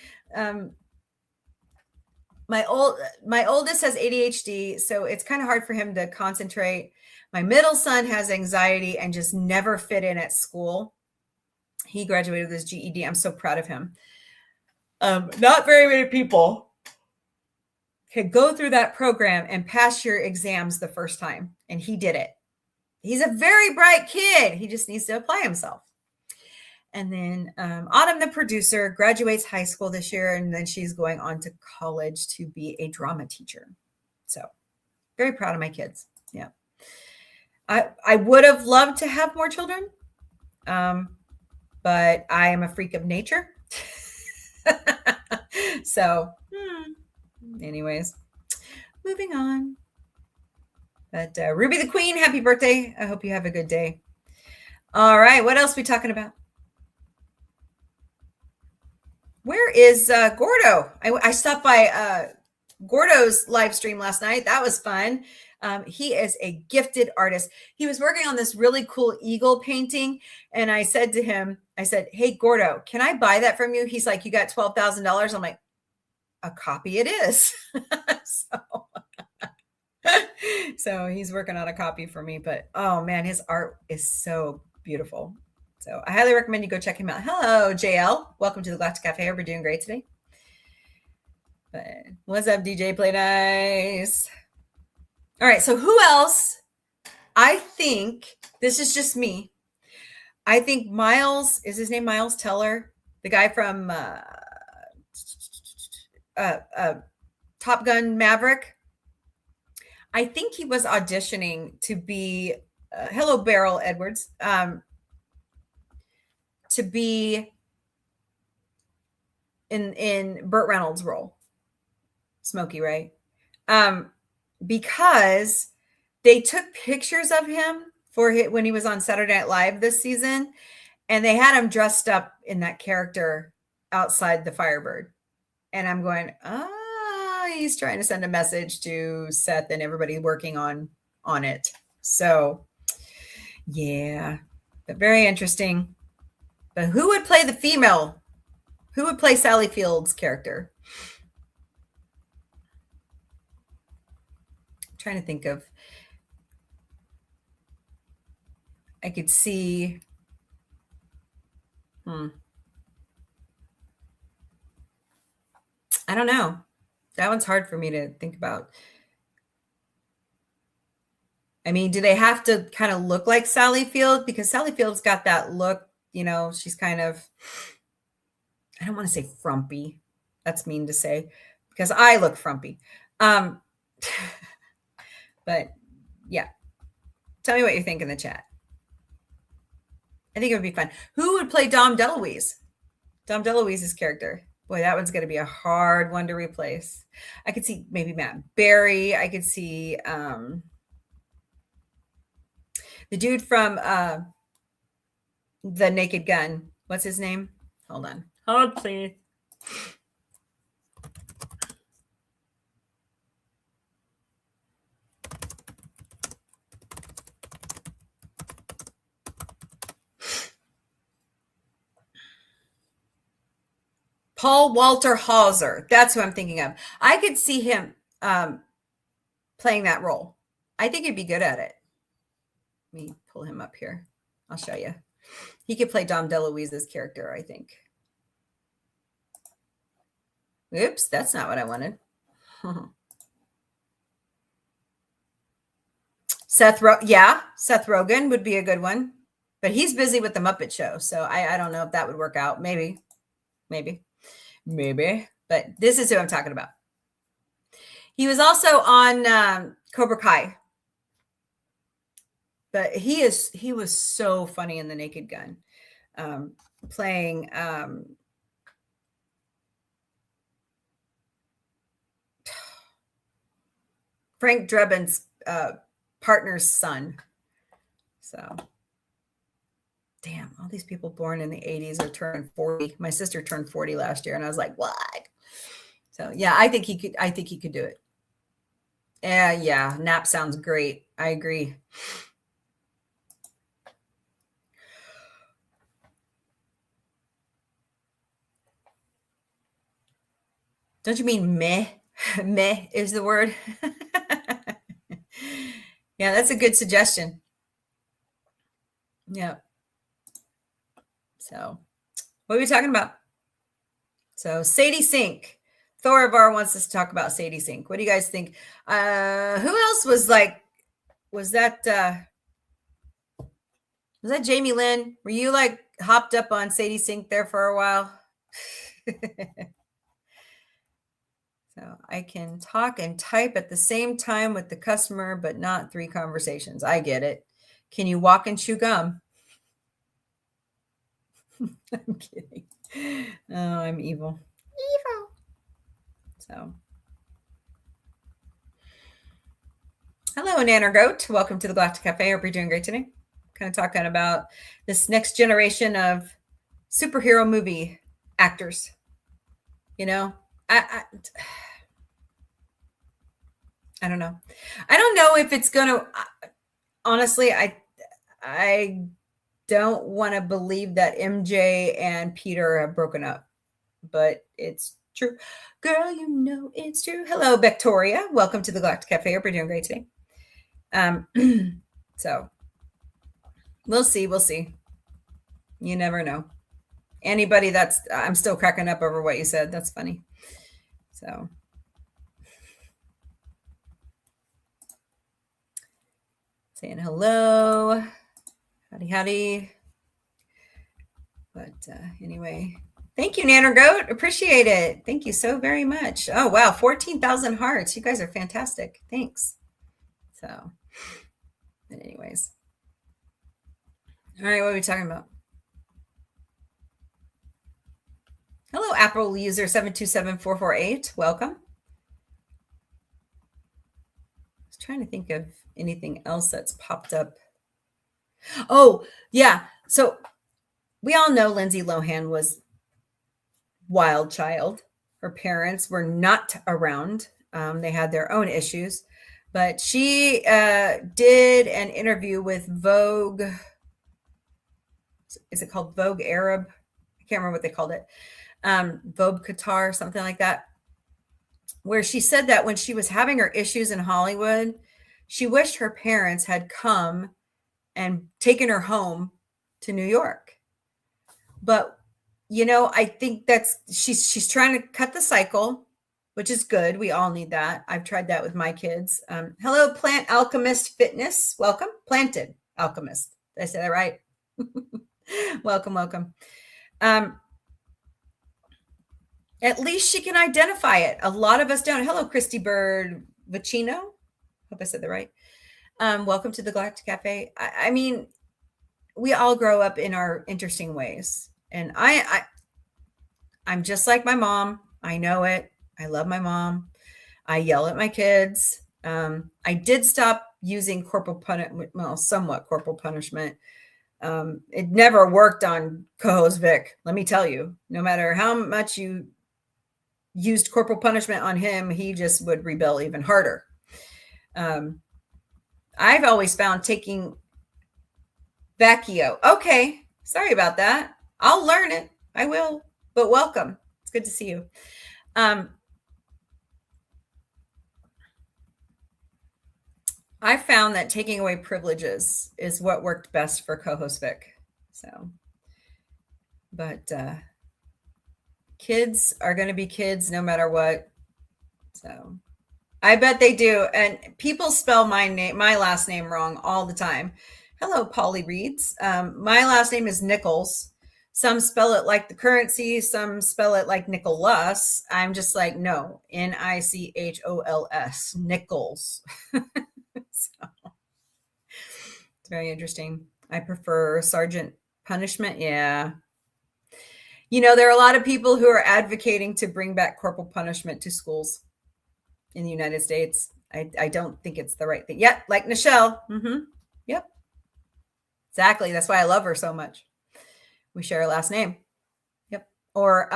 My oldest has ADHD, so it's kind of hard for him to concentrate. My middle son has anxiety and just never fit in at school. He graduated with his GED. I'm so proud of him. Not very many people could go through that program and pass your exams the first time. And he did it. He's a very bright kid. He just needs to apply himself. And then Autumn, the producer, graduates high school this year. And then she's going on to college to be a drama teacher. So very proud of my kids. Yeah. I would have loved to have more children. But I am a freak of nature. So Anyways, moving on. But Ruby the Queen, happy birthday. I hope you have a good day. All right, what else are we talking about? Where is Gordo? I stopped by Gordo's live stream last night. That was fun. He is a gifted artist. He was working on this really cool eagle painting. And I said to him, I said, hey, Gordo, can I buy that from you? He's like, you got $12,000. I'm like, a copy it is. So he's working on a copy for me. But oh man, his art is so beautiful. So I highly recommend you go check him out. Hello, JL. Welcome to the Galactic Café. We're doing great today. But what's up, DJ Play Nice? All right, so who else? I think this is just me. I think Miles, is his name Miles Teller? The guy from Top Gun Maverick. I think he was auditioning to be, hello, Beryl Edwards, to be in Burt Reynolds' role. Smokey, right? Because they took pictures of him when he was on Saturday Night Live this season, and they had him dressed up in that character outside the Firebird. And I'm going, he's trying to send a message to Seth and everybody working on it. So yeah, but very interesting. But who would play the female? Who would play Sally Field's character? I'm trying to think of. I could see. I don't know. That one's hard for me to think about. I mean, do they have to kind of look like Sally Field? Because Sally Field's got that look, she's kind of, I don't want to say frumpy. That's mean to say because I look frumpy. But yeah, tell me what you think in the chat. I think it would be fun. Who would play Dom DeLuise? Dom DeLuise's character. Boy, that one's going to be a hard one to replace. I could see maybe Matt Berry. I could see the dude from The Naked Gun. What's his name? Hold on. Hold, please. Paul Walter Hauser. That's who I'm thinking of. I could see him playing that role. I think he'd be good at it. Let me pull him up here. I'll show you. He could play Dom DeLuise's character, I think. Oops, that's not what I wanted. Seth Rogen would be a good one. But he's busy with the Muppet Show, so I don't know if that would work out. Maybe. But this is who I'm talking about. He was also on Cobra Kai. But he was so funny in The Naked Gun, playing Frank Drebin's partner's son. So, damn, all these people born in the 80s are turning 40. My sister turned 40 last year, and I was like, what? So, yeah, I think he could do it. Yeah, Nap sounds great. I agree. Don't you mean meh? Meh is the word. Yeah, that's a good suggestion. Yeah. So, what are we talking about? So, Sadie Sink. Thorivar wants us to talk about Sadie Sink. What do you guys think? Who else was that Jamie Lynn? Were you like hopped up on Sadie Sink there for a while? So I can talk and type at the same time with the customer, but not 3 conversations. I get it. Can you walk and chew gum? I'm kidding. Oh, I'm evil. So Hello, Nanner Goat. Welcome to the Galactic Cafe. Hope you're doing great today. Kind of talking about this next generation of superhero movie actors. You know, I don't know. I don't know if it's gonna. Honestly, I don't want to believe that MJ and Peter have broken up, but it's true. Girl, you know it's true. Hello, Victoria. Welcome to the Galactic Cafe. Hope you're doing great today. So we'll see. We'll see. You never know. Anybody that's, I'm still cracking up over what you said. That's funny. So. Saying hello. Howdy, howdy. But anyway, thank you, Nanner Goat. Appreciate it. Thank you so very much. Oh, wow. 14,000 hearts. You guys are fantastic. Thanks. So, but anyways. All right, what are we talking about? Hello, Apple user 727448. Welcome. I was trying to think of anything else that's popped up. Oh, yeah. So we all know Lindsay Lohan was wild child. Her parents were not around. They had their own issues. But she did an interview with Vogue. Is it called Vogue Arab? I can't remember what they called it. Vogue Qatar, something like that. Where she said that when she was having her issues in Hollywood, she wished her parents had come and taken her home to New York. But, you know, I think that's, she's trying to cut the cycle, which is good. We all need that. I've tried that with my kids. Hello, Plant Alchemist Fitness. Welcome. Planted Alchemist. Did I say that right? Welcome, welcome. At least she can identify it. A lot of us don't. Hello, Christy Bird Vicino. Hope I said that right. Welcome to the Galactic Cafe. I mean, we all grow up in our interesting ways. And I'm just like my mom. I know it. I love my mom. I yell at my kids. I did stop using corporal punishment, well, somewhat corporal punishment. It never worked on co-host Vic. Let me tell you, no matter how much you used corporal punishment on him, he just would rebel even harder. I've always found taking Vaccio. Okay. Sorry about that. I'll learn it. I will, but welcome. It's good to see you. I found that taking away privileges is what worked best for co-host Vic. So, but kids are going to be kids no matter what. So I bet they do. And people spell my last name wrong all the time. Hello, Polly Reeds. My last name is Nichols. Some spell it like the currency. Some spell it like Nicholas. I'm just like, no, Nichols, Nichols. So, it's very interesting. I prefer Sergeant Punishment. Yeah. You know, there are a lot of people who are advocating to bring back corporal punishment to schools in the United States. I don't think it's the right thing. Yep, like Nichelle. Mm-hmm. Yep. Exactly. That's why I love her so much. We share a last name. Yep. Or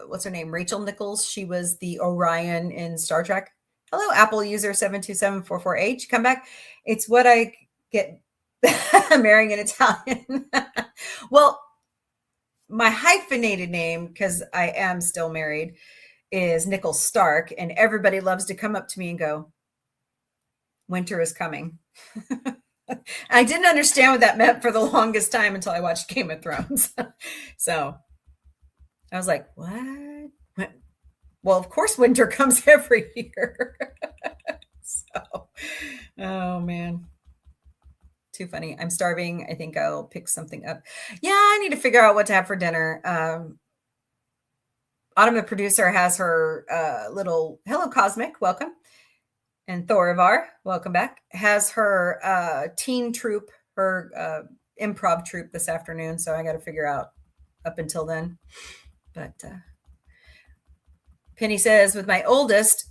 what's her name? Rachel Nichols. She was the Orion in Star Trek. Hello, Apple user 72744H. Come back. It's what I get marrying an Italian. Well, my hyphenated name, because I am still married, is Nichols Stark, and everybody loves to come up to me and go, "Winter is coming." I didn't understand what that meant for the longest time until I watched Game of Thrones. So I was like, what? Well, of course, winter comes every year. So, oh man. Too funny. I'm starving. I think I'll pick something up. Yeah, I need to figure out what to have for dinner. Autumn, the producer, has her little hello cosmic, welcome. And Thorivar, welcome back, has her teen troupe, her improv troupe this afternoon. So I got to figure out up until then. But Penny says, with my oldest,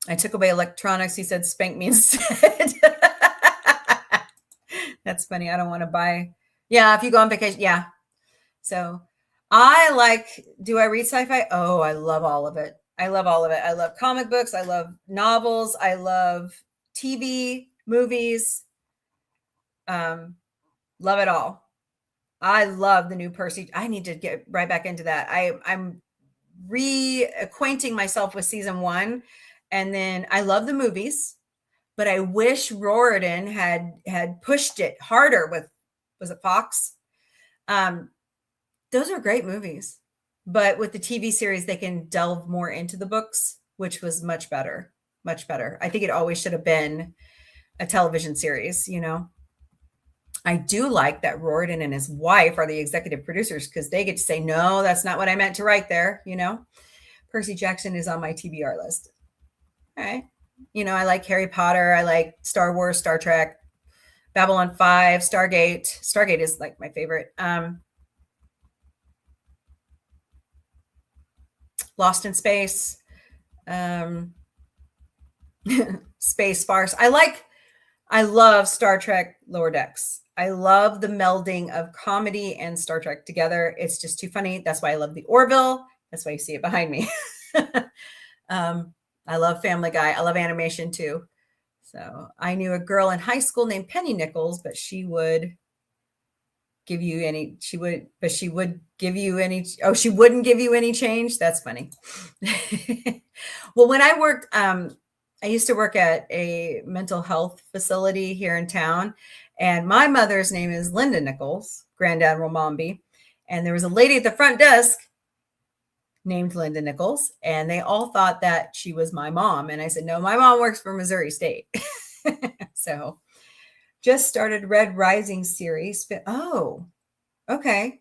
I took away electronics. He said, spank me instead. That's funny. I don't want to buy. Yeah, if you go on vacation. Yeah. So do I read sci-fi? Oh, I love all of it. I love all of it. I love comic books. I love novels. I love TV, movies. Love it all. I love the new Percy. I need to get right back into that. I'm reacquainting myself with season 1. And then I love the movies, but I wish Riordan had pushed it harder with, was it Fox? Those are great movies, but with the TV series, they can delve more into the books, which was much better, much better. I think it always should have been a television series, you know. I do like that Riordan and his wife are the executive producers because they get to say, no, that's not what I meant to write there, you know. Percy Jackson is on my TBR list. All right. You know, I like Harry Potter. I like Star Wars, Star Trek, Babylon 5, Stargate. Stargate is like my favorite. Lost in Space. Space Farce. I love Star Trek Lower Decks. I love the melding of comedy and Star Trek together. It's just too funny. That's why I love the Orville. That's why you see it behind me. I love Family Guy. I love animation too. So I knew a girl in high school named Penny Nichols, but she wouldn't give you any change. That's funny. Well, when I worked, I used to work at a mental health facility here in town, and my mother's name is Linda Nichols, Grand Admiral Mombie. And there was a lady at the front desk named Linda Nichols, and they all thought that she was my mom. And I said, no, my mom works for Missouri State. So just started Red Rising series. Oh, okay.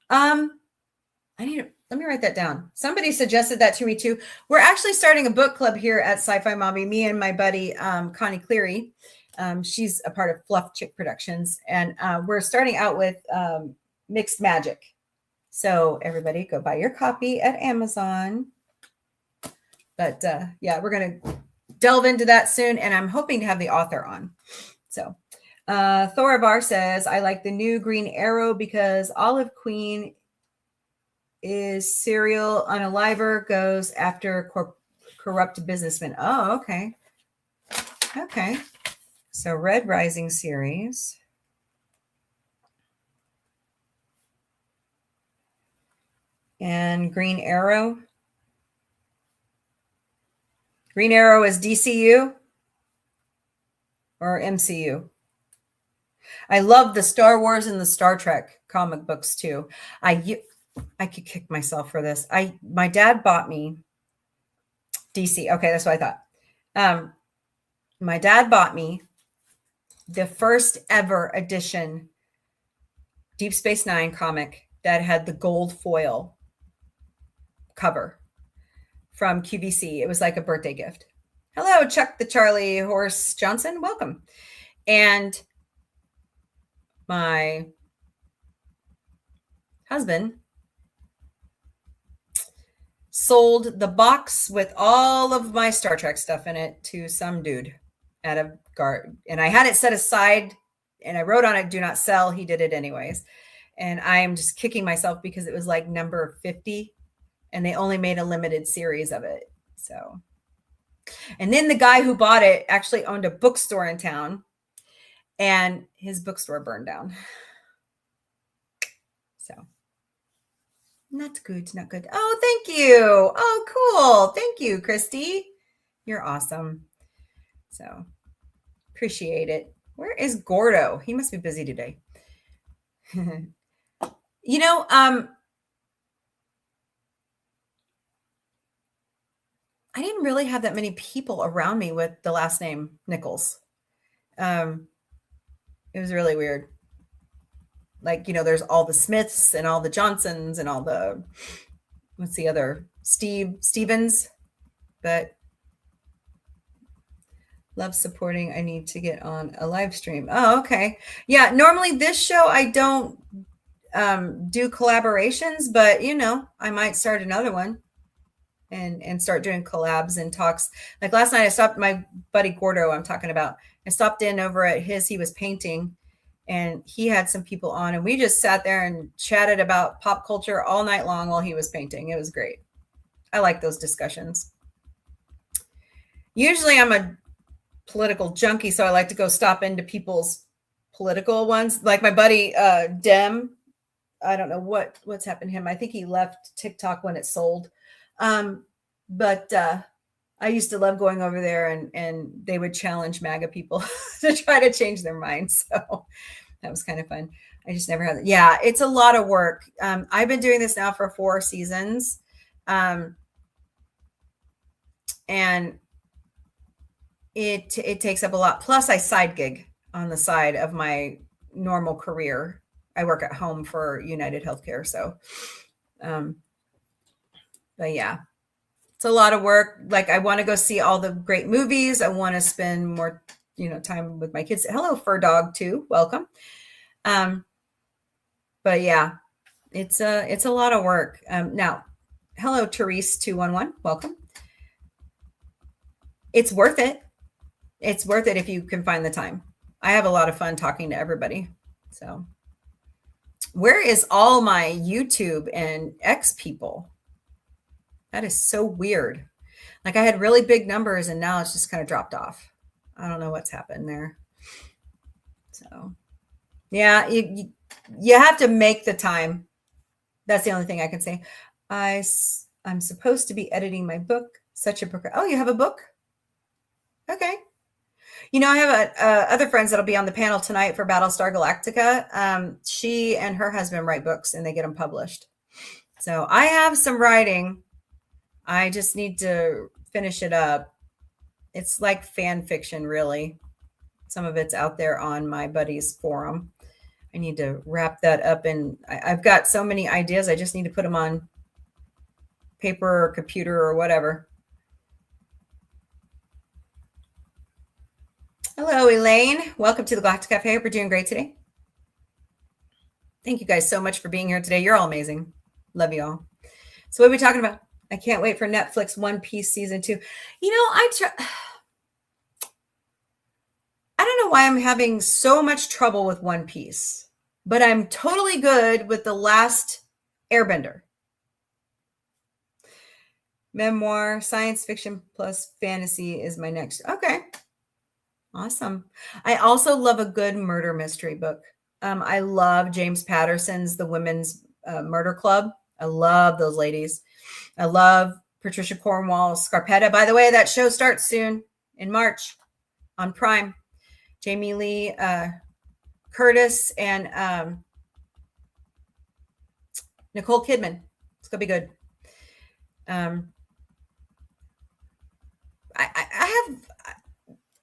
Let me write that down. Somebody suggested that to me too. We're actually starting a book club here at Sci-Fi Mombie, me and my buddy, Connie Cleary. She's a part of Fluff Chick Productions. And we're starting out with Mixed Magic. So everybody go buy your copy at Amazon. But yeah, we're going to delve into that soon. And I'm hoping to have the author on. So Thoravar says, I like the new Green Arrow because Olive Queen is serial unaliver, goes after corrupt businessmen. Oh, okay. Okay. So Red Rising series. And Green Arrow. Green Arrow is DCU or MCU. I love the Star Wars and the Star Trek comic books too. I could kick myself for this. My dad bought me DC. Okay, that's what I thought. My dad bought me the first ever edition Deep Space Nine comic that had the gold foil cover from QVC. It was like a birthday gift. Hello, Chuck the Charlie Horse Johnson. Welcome. And my husband sold the box with all of my Star Trek stuff in it to some dude at a guard. And I had it set aside and I wrote on it, do not sell. He did it anyways. And I am just kicking myself because it was like number 50 and they only made a limited series of it. So, and then the guy who bought it actually owned a bookstore in town and his bookstore burned down. So not good, not good. Oh, thank you. Oh, cool. Thank you, Christy. You're awesome. So appreciate it. Where is Gordo? He must be busy today. You know, I didn't really have that many people around me with the last name Nichols. It was really weird. Like, you know, there's all the Smiths and all the Johnsons and all the, what's the other? Stevens. But love supporting. I need to get on a live stream. Oh, okay. Yeah, normally this show I don't do collaborations, but, you know, I might start another one. and start doing collabs and talks. Like last night, I stopped my buddy Gordo. I'm talking about. I stopped in over at his. He was painting, and he had some people on, and we just sat there and chatted about pop culture all night long while he was painting. It was great. I like those discussions. Usually, I'm a political junkie, so I like to go stop into people's political ones. Like my buddy Dem. I don't know what's happened to him. I think he left TikTok when it sold. But I used to love going over there and they would challenge MAGA people to try to change their minds. So that was kind of fun. I just never had it. Yeah, it's a lot of work. I've been doing this now for 4 seasons. And it takes up a lot. Plus I side gig on the side of my normal career. I work at home for United Healthcare. So, but yeah, it's a lot of work. Like I want to go see all the great movies. I want to spend more, time with my kids. Hello, Fur Dog too. Welcome. But yeah, it's a lot of work. Now, hello, Therese 211. Welcome. It's worth it. It's worth it if you can find the time. I have a lot of fun talking to everybody. So where is all my YouTube and X people? That is so weird. Like I had really big numbers and now it's just kind of dropped off. I don't know what's happened there. So yeah, you have to make the time. That's the only thing I can say. I'm supposed to be editing my book. Such a book. Oh, you have a book? Okay. I have other friends that'll be on the panel tonight for Battlestar Galactica. She and her husband write books and they get them published. So I have some writing. I just need to finish it up. It's like fan fiction, really. Some of it's out there on my buddy's forum. I need to wrap that up. And I've got so many ideas. I just need to put them on paper or computer or whatever. Hello, Elaine. Welcome to the Galactic Café. Hope you're doing great today. Thank you guys so much for being here today. You're all amazing. Love you all. So what are we talking about? I can't wait for Netflix One Piece season 2. I don't know why I'm having so much trouble with One Piece, but I'm totally good with The Last Airbender. Memoir, science fiction plus fantasy is my next. Okay. Awesome. I also love a good murder mystery book. I love James Patterson's The Women's Murder Club. I love those ladies. I love Patricia Cornwall's Scarpetta. By the way, that show starts soon in March on Prime. Jamie Lee Curtis and Nicole Kidman. It's going to be good.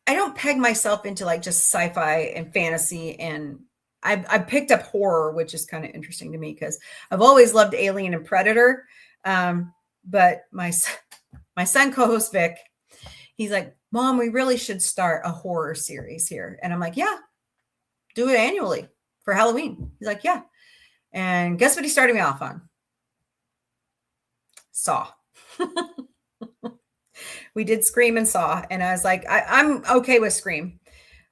I don't peg myself into like just sci-fi and fantasy, and I picked up horror, which is kind of interesting to me because I've always loved Alien and Predator. But my son co-host Vic, he's like, Mom, we really should start a horror series here. And I'm like, yeah, do it annually for Halloween. He's like, yeah. And guess what he started me off on? Saw. We did Scream and Saw. And I was like, I'm okay with Scream.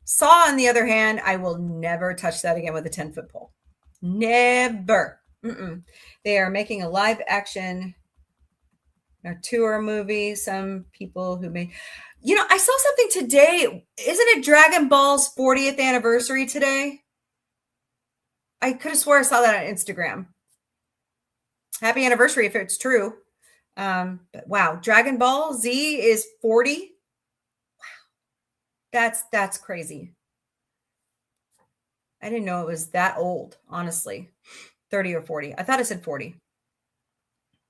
Saw, on the other hand, I will never touch that again with a 10-foot pole. Never. They are making a live action or tour movie. Some people who made, I saw something today. Isn't it Dragon Ball's 40th anniversary today? I could have swore I saw that on Instagram. Happy anniversary if it's true. But wow, Dragon Ball Z is 40. Wow. That's crazy. I didn't know it was that old, honestly. 30 or 40. I thought it said 40.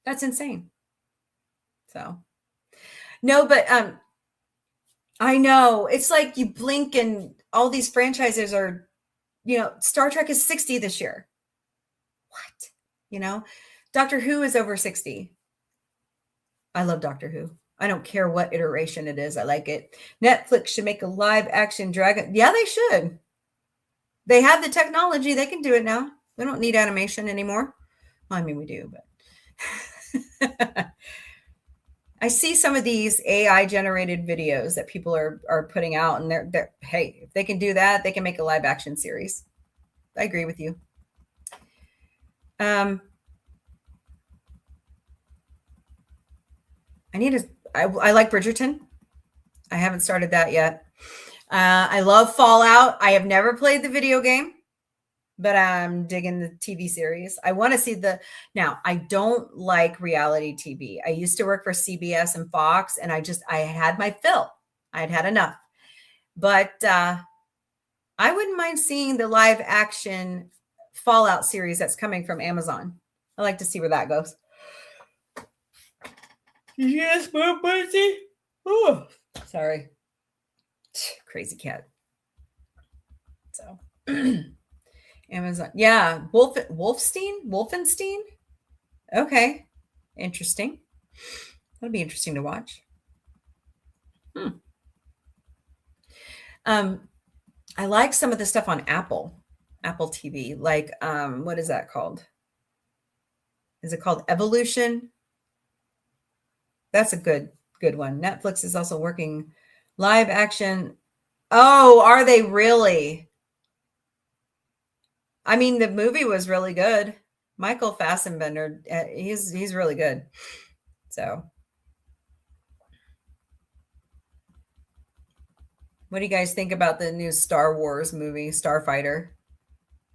That's insane. So, no, but I know. It's like you blink and all these franchises are, Star Trek is 60 this year. What? Doctor Who is over 60. I love Doctor Who. I don't care what iteration it is. I like it. Netflix should make a live action dragon. Yeah, they should. They have the technology. They can do it now. We don't need animation anymore. Well, I mean, we do, but I see some of these AI generated videos that people are putting out, and they're hey, if they can do that, they can make a live action series. I agree with you. I like Bridgerton. I haven't started that yet. I love Fallout. I have never played the video game, but I'm digging the TV series. I want to see now I don't like reality TV. I used to work for CBS and Fox, and I had my fill. I'd had enough, but I wouldn't mind seeing the live action Fallout series that's coming from Amazon. I like to see where that goes. Yes, my buddy. Oh, sorry. Crazy cat. So Amazon. Yeah. Wolfenstein. Okay. Interesting. That'll be interesting to watch. I like some of the stuff on Apple TV. Like, what is that called? Is it called Evolution? That's a good one. Netflix is also working live action. Oh, are they really? I mean, the movie was really good. Michael Fassbender, he's really good. So, what do you guys think about the new Star Wars movie, Starfighter?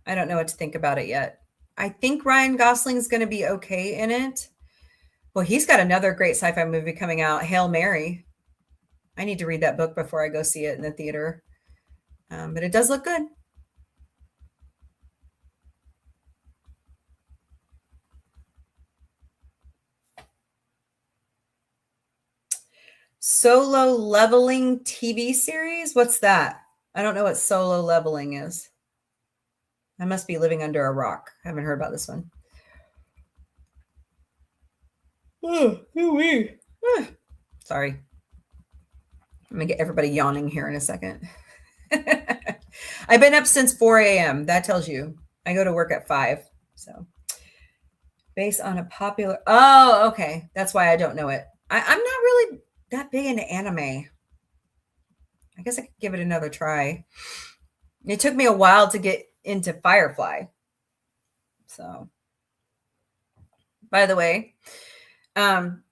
I don't know what to think about it yet. I think Ryan Gosling's going to be okay in it. Well, he's got another great sci-fi movie coming out, Hail Mary. I need to read that book before I go see it in the theater. But it does look good. Solo Leveling TV series? What's that? I don't know what Solo Leveling is. I must be living under a rock. I haven't heard about this one. Sorry. I'm going to get everybody yawning here in a second. I've been up since 4 a.m. That tells you. I go to work at 5. So, based on a popular... Oh, okay. That's why I don't know it. I'm not really that big into anime. I guess I could give it another try. It took me a while to get into Firefly. So, by the way, on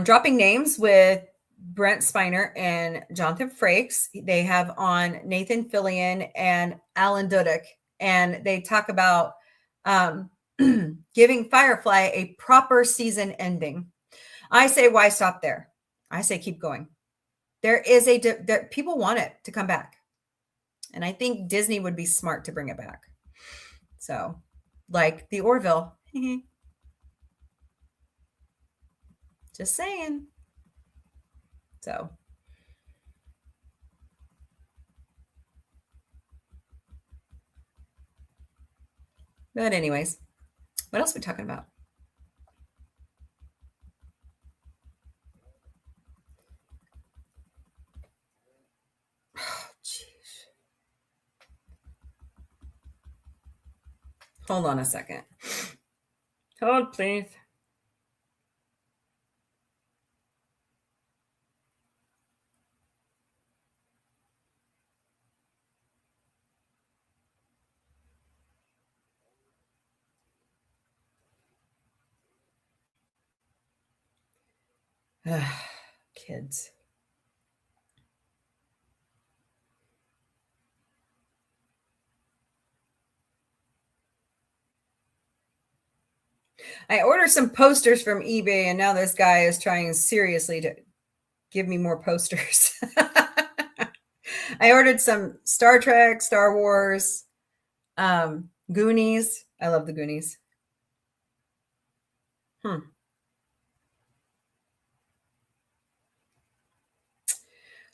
Dropping Names with Brent Spiner and Jonathan Frakes, they have on Nathan Fillion and Alan Tudyk, and they talk about giving Firefly a proper season ending. I say, why stop there? I say, keep going. There is people want it to come back. And I think Disney would be smart to bring it back. So, like the Orville. Just saying. So. But anyways, what else are we talking about? Hold on a second. Hold, please. Kids. I ordered some posters from eBay, and now this guy is trying seriously to give me more posters. I ordered some Star Trek, Star Wars, Goonies. I love the Goonies.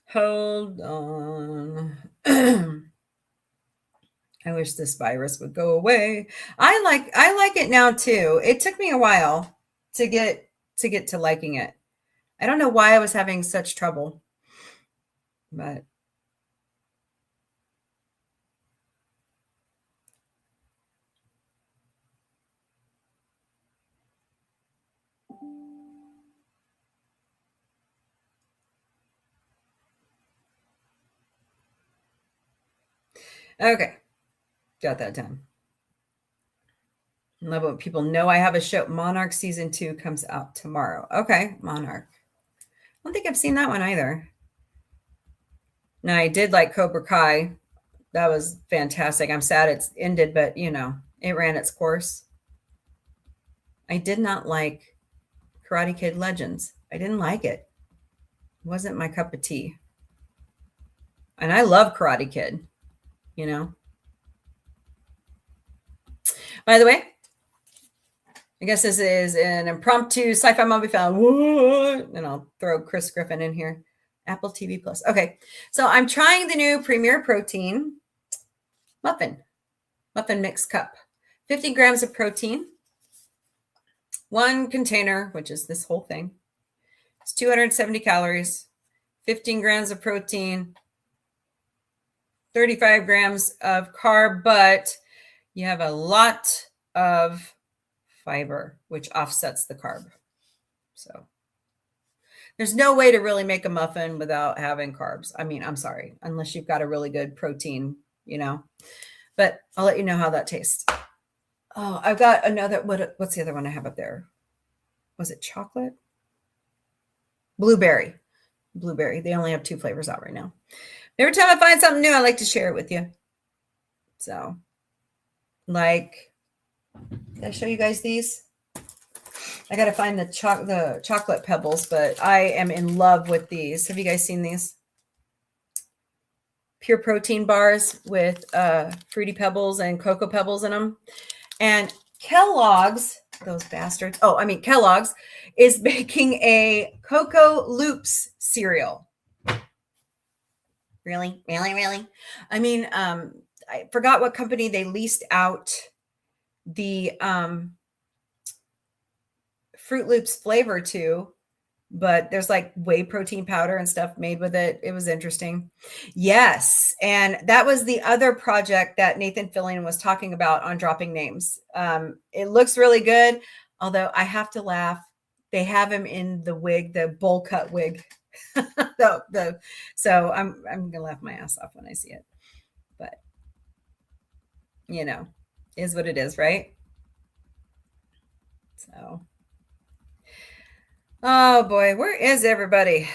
Hold on. I wish this virus would go away. I like it now too. It took me a while to get to liking it. I don't know why I was having such trouble, but Okay. Got that done. I love it when people know I have a show. Monarch season 2 comes out tomorrow. Okay, Monarch. I don't think I've seen that one either. Now, I did like Cobra Kai. That was fantastic. I'm sad it's ended, but you know, it ran its course. I did not like Karate Kid Legends. I didn't like it. It wasn't my cup of tea. And I love Karate Kid, you know. By the way, I guess this is an impromptu sci-fi movie found. What? And I'll throw Chris Griffin in here. Apple TV Plus. Okay, so I'm trying the new Premier Protein muffin mix cup. 50 grams of protein. One container, which is this whole thing. It's 270 calories. 15 grams of protein. 35 grams of carb, but you have a lot of fiber, which offsets the carb. So there's no way to really make a muffin without having carbs. I mean, I'm sorry, unless you've got a really good protein, you know, but I'll let you know how that tastes. Oh, I've got another, what's the other one I have up there? Was it chocolate? Blueberry. They only have 2 flavors out right now. Every time I find something new, I like to share it with you. So, like, did I show you guys these? I got to find the chocolate pebbles, but I am in love with these. Have you guys seen these? Pure protein bars with fruity pebbles and cocoa pebbles in them. And Kellogg's, those bastards. Oh, I mean, Kellogg's is making a Cocoa Loops cereal. Really? I mean, I forgot what company they leased out the Fruit Loops flavor to, but there's like whey protein powder and stuff made with it. It was interesting. Yes. And that was the other project that Nathan Fillion was talking about on Dropping Names. It looks really good, although I have to laugh. They have him in the wig, the bowl cut wig. So I'm gonna laugh my ass off when I see it. But you know, is what it is, right? So oh boy, where is everybody? I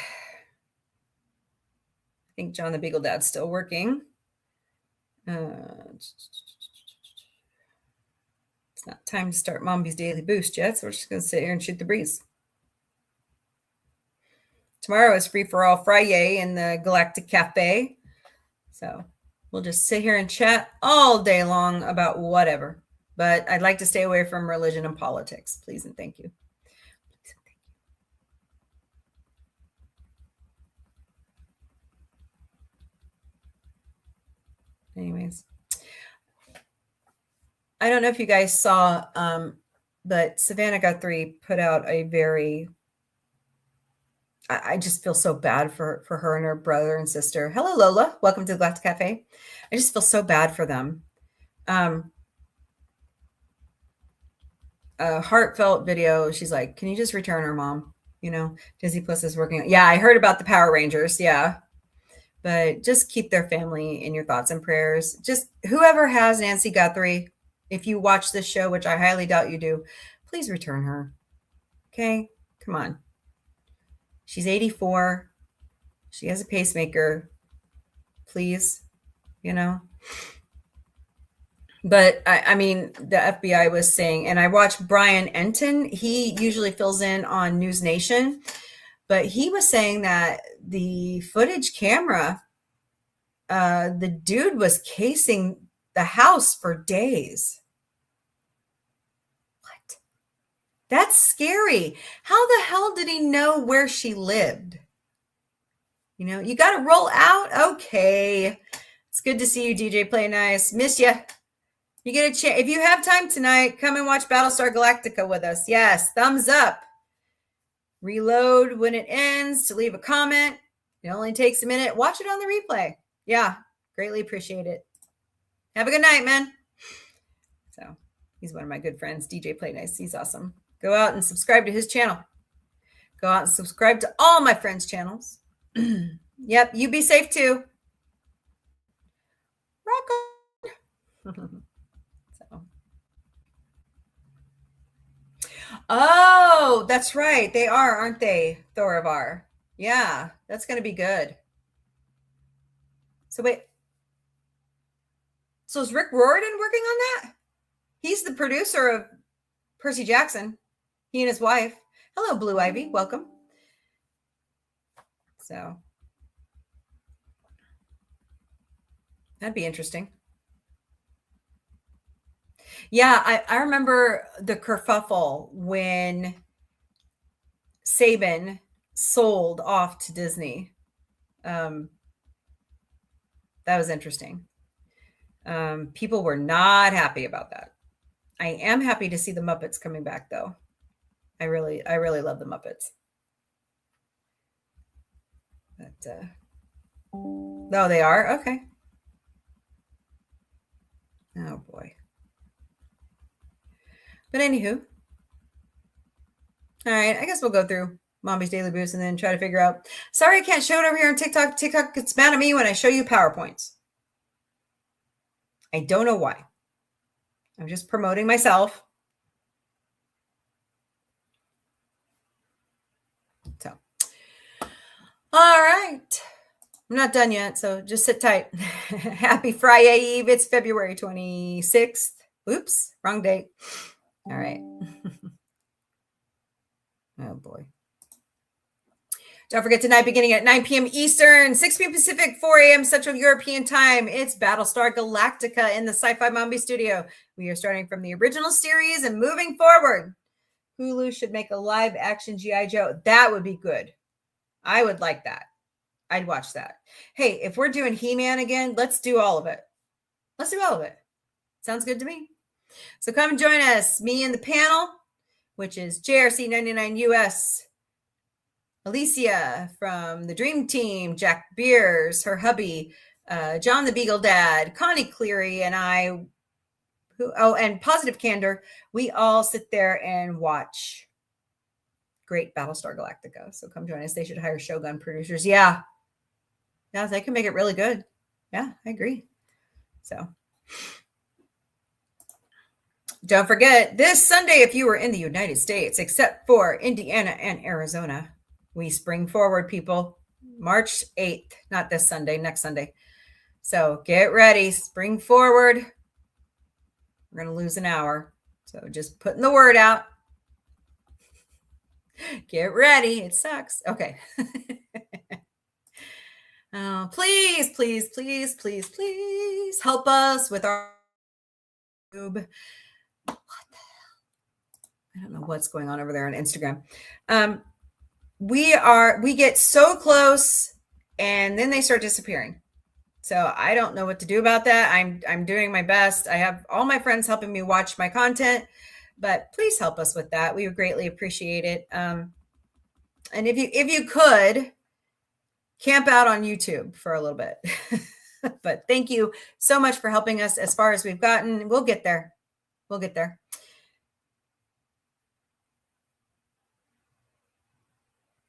think John the Beagle Dad's still working. It's not time to start Mombie's Daily Boost yet, so we're just going to sit here and shoot the breeze. Tomorrow is free for all FriYAY in the Galactic Café. So we'll just sit here and chat all day long about whatever. But I'd like to stay away from religion and politics, please and thank you. Anyways, I don't know if you guys saw, but Savannah Guthrie put out a very, I just feel so bad for her and her brother and sister. Hello, Lola. Welcome to the Galactic Cafe. I just feel so bad for them. A heartfelt video. She's like, can you just return her, Mom? You know, Disney Plus is working. Yeah, I heard about the Power Rangers. Yeah. But just keep their family in your thoughts and prayers. Just whoever has Nancy Guthrie, if you watch this show, which I highly doubt you do, please return her. Okay? Come on. She's 84. She has a pacemaker. Please, you know. But I mean, the FBI was saying, and I watched Brian Enton. He usually fills in on News Nation. But he was saying that the footage camera, the dude was casing the house for days. What? That's scary. How the hell did he know where she lived? You know, you got to roll out. Okay. It's good to see you, DJ Play Nice. Miss you. You get a chance. If you have time tonight, come and watch Battlestar Galactica with us. Yes. Thumbs up. Reload when it ends to leave a comment. It only takes a minute. Watch it on the replay. Yeah, greatly appreciate it. Have a good night, man. So he's one of my good friends, DJ Play Nice. He's awesome. Go out and subscribe to his channel. Go out and subscribe to all my friends' channels. Yep, you be safe too. Rock on. So. Oh, that's right. They are, aren't they, Thoravar? Yeah, that's going to be good. So wait, so is Rick Riordan working on that? He's the producer of Percy Jackson. He and his wife. Hello, Blue Ivy. Welcome. So that'd be interesting. Yeah, I remember the kerfuffle when Saban sold off to Disney. That was interesting. People were not happy about that. I am happy to see the Muppets coming back, though. I really love the Muppets. But no, they are okay. Oh boy. But anywho, all right. I guess we'll go through Mombie's Daily Boost and then try to figure out. Sorry, I can't show it over here on TikTok. TikTok gets mad at me when I show you PowerPoints. I don't know why. I'm just promoting myself. So, all right. I'm not done yet, so just sit tight. Happy FriYAY Eve. It's February 26th. Oops, wrong date. All right. Oh, boy. Don't forget tonight, beginning at 9 p.m. Eastern, 6 p.m. Pacific, 4 a.m. Central European Time, it's Battlestar Galactica in the Sci-Fi Mombie studio. We are starting from the original series and moving forward. Hulu should make a live-action G.I. Joe. That would be good. I would like that. I'd watch that. Hey, if we're doing He-Man again, let's do all of it. Let's do all of it. Sounds good to me. So come and join us. Me and the panel, which is JRC99US, Alicia from the Dream Team, Jack Beers, her hubby, John the Beagle Dad, Connie Cleary, and I, and Positive Candor. We all sit there and watch great Battlestar Galactica. So come join us. They should hire Shogun producers. Yeah, they can make it really good. Yeah, I agree. So don't forget, this Sunday, if you were in the United States, except for Indiana and Arizona, we spring forward, people. March 8th, not this Sunday, next Sunday. So get ready, spring forward. We're going to lose an hour. So just putting the word out. Get ready. It sucks. Okay. Please, please, please, please, please help us with our YouTube. What the hell? I don't know what's going on over there on Instagram. We get so close and then they start disappearing. So I don't know what to do about that. I'm doing my best. I have all my friends helping me watch my content, but please help us with that. We would greatly appreciate it. And if you could camp out on YouTube for a little bit, but thank you so much for helping us as far as we've gotten. We'll get there. We'll get there.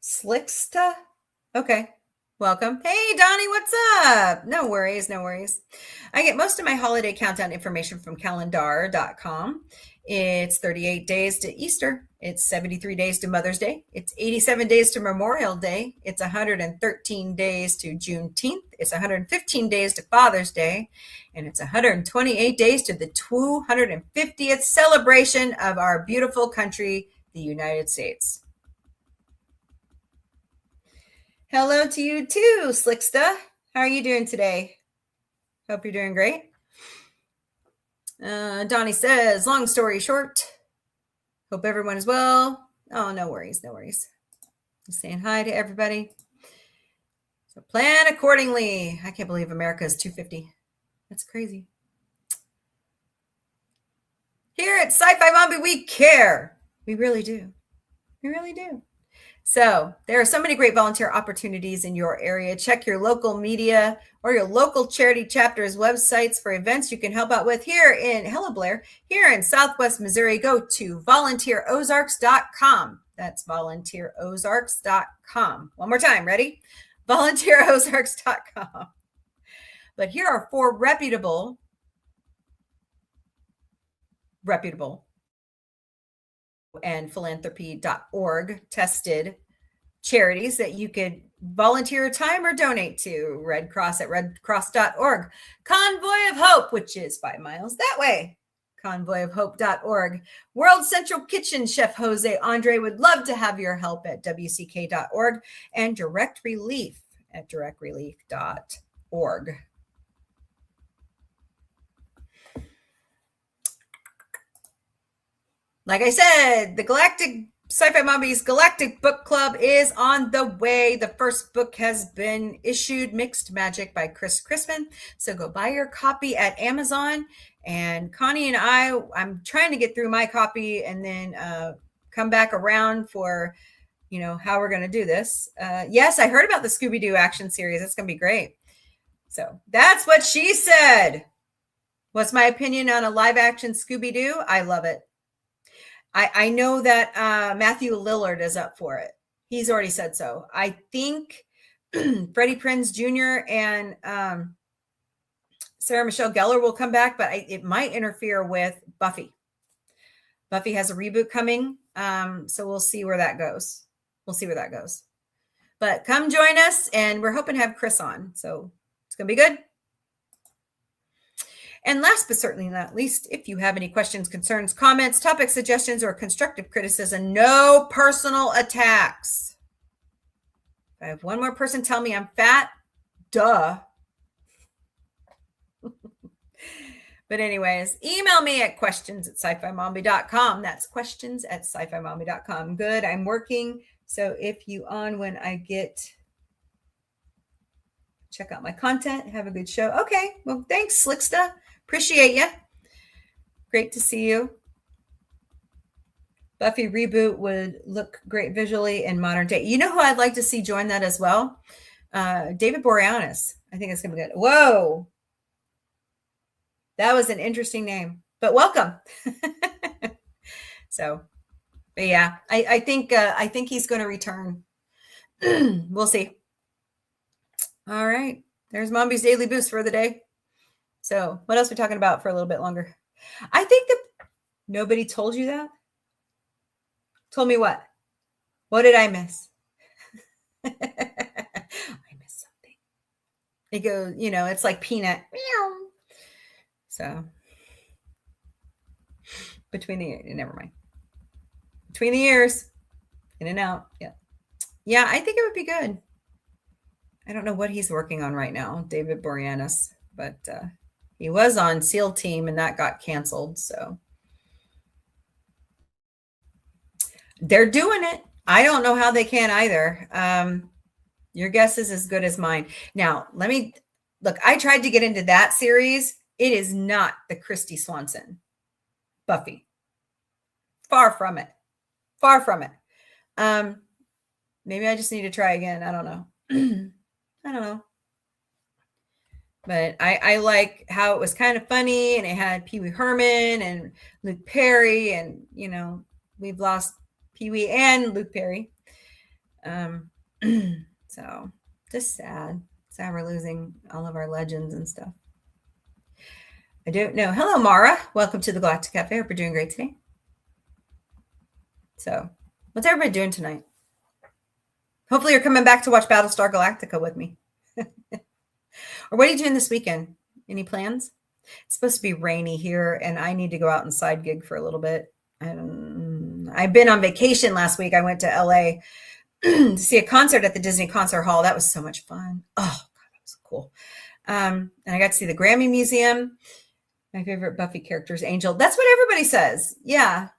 Slicksta? Okay. Welcome. Hey, Donnie, what's up? No worries, no worries. I get most of my holiday countdown information from calendar.com. It's 38 days to Easter. It's 73 days to Mother's Day. It's 87 days to Memorial Day. It's 113 days to Juneteenth. It's 115 days to Father's Day. And it's 128 days to the 250th celebration of our beautiful country, the United States. Hello to you too, Slicksta. How are you doing today? Hope you're doing great. Donnie says, long story short, hope everyone is well. Oh, no worries, no worries. Just saying hi to everybody. So plan accordingly. I can't believe America is 250. That's crazy. Here at Sci-Fi Mombie, we care. We really do. We really do. So there are so many great volunteer opportunities in your area. Check your local media or your local charity chapters websites for events you can help out with here in, hello Blair, here in Southwest Missouri. Go to volunteerozarks.com. That's volunteerozarks.com. One more time, ready? Volunteerozarks.com. But here are 4 reputable reputable and philanthropy.org tested charities that you could volunteer time or donate to. Red Cross at redcross.org. Convoy of Hope, which is 5 miles that way. Convoyofhope.org. World Central Kitchen Chef Jose Andre would love to have your help at wck.org, and Direct Relief at directrelief.org. Like I said, the Galactic Sci-Fi Mombie's Galactic Book Club is on the way. The first book has been issued, Mixed Magic by Chris Crispin. So go buy your copy at Amazon. And Connie and I'm trying to get through my copy and then come back around for, how we're going to do this. Yes, I heard about the Scooby-Doo action series. That's going to be great. So that's what she said. What's my opinion on a live action Scooby-Doo? I love it. I know that Matthew Lillard is up for it. He's already said so. I think Freddie Prinze Jr. and Sarah Michelle Gellar will come back, but it might interfere with Buffy. Buffy has a reboot coming, so we'll see where that goes. But come join us, and we're hoping to have Chris on, so it's going to be good. And last but certainly not least, if you have any questions, concerns, comments, topic suggestions, or constructive criticism, no personal attacks. If I have one more person tell me I'm fat, duh. But anyways, email me at questions@sci-fi-mombie.com. That's questions@sci-fi-mombie.com. Good, I'm working. So if you on when I check out my content, have a good show. Okay, well, thanks, Slicksta. Appreciate you. Great to see you. Buffy reboot would look great visually in modern day. You know who I'd like to see join that as well? David Boreanaz. I think it's going to be good. Whoa. That was an interesting name, but welcome. So, but yeah, I think he's going to return. We'll see. All right. There's Mombie's Daily Boost for the day. So what else are we talking about for a little bit longer? I think that nobody told you that. Told me what? What did I miss? I missed something. It goes, it's like Peanut. Meow. So between the ears, in and out. Yeah. Yeah, I think it would be good. I don't know what he's working on right now, David Boreanaz, but he was on SEAL Team and that got canceled. So they're doing it. I don't know how they can either. Your guess is as good as mine. Now, look, I tried to get into that series. It is not the Christy Swanson Buffy. Far from it. Maybe I just need to try again. I don't know. But I like how it was kind of funny, and it had Pee Wee Herman and Luke Perry, and we've lost Pee Wee and Luke Perry. So just sad we're losing all of our legends and stuff. I don't know. Hello, Mara. Welcome to the Galactic Cafe. Hope you're doing great today. So what's everybody doing tonight? Hopefully you're coming back to watch Battlestar Galactica with me. Or what are you doing this weekend? Any plans? It's supposed to be rainy here, and I need to go out and side gig for a little bit. I've been on vacation last week. I went to LA to see a concert at the Disney Concert Hall. That was so much fun. Oh, God, that was cool. And I got to see the Grammy Museum. My favorite Buffy character is Angel. That's what everybody says. Yeah.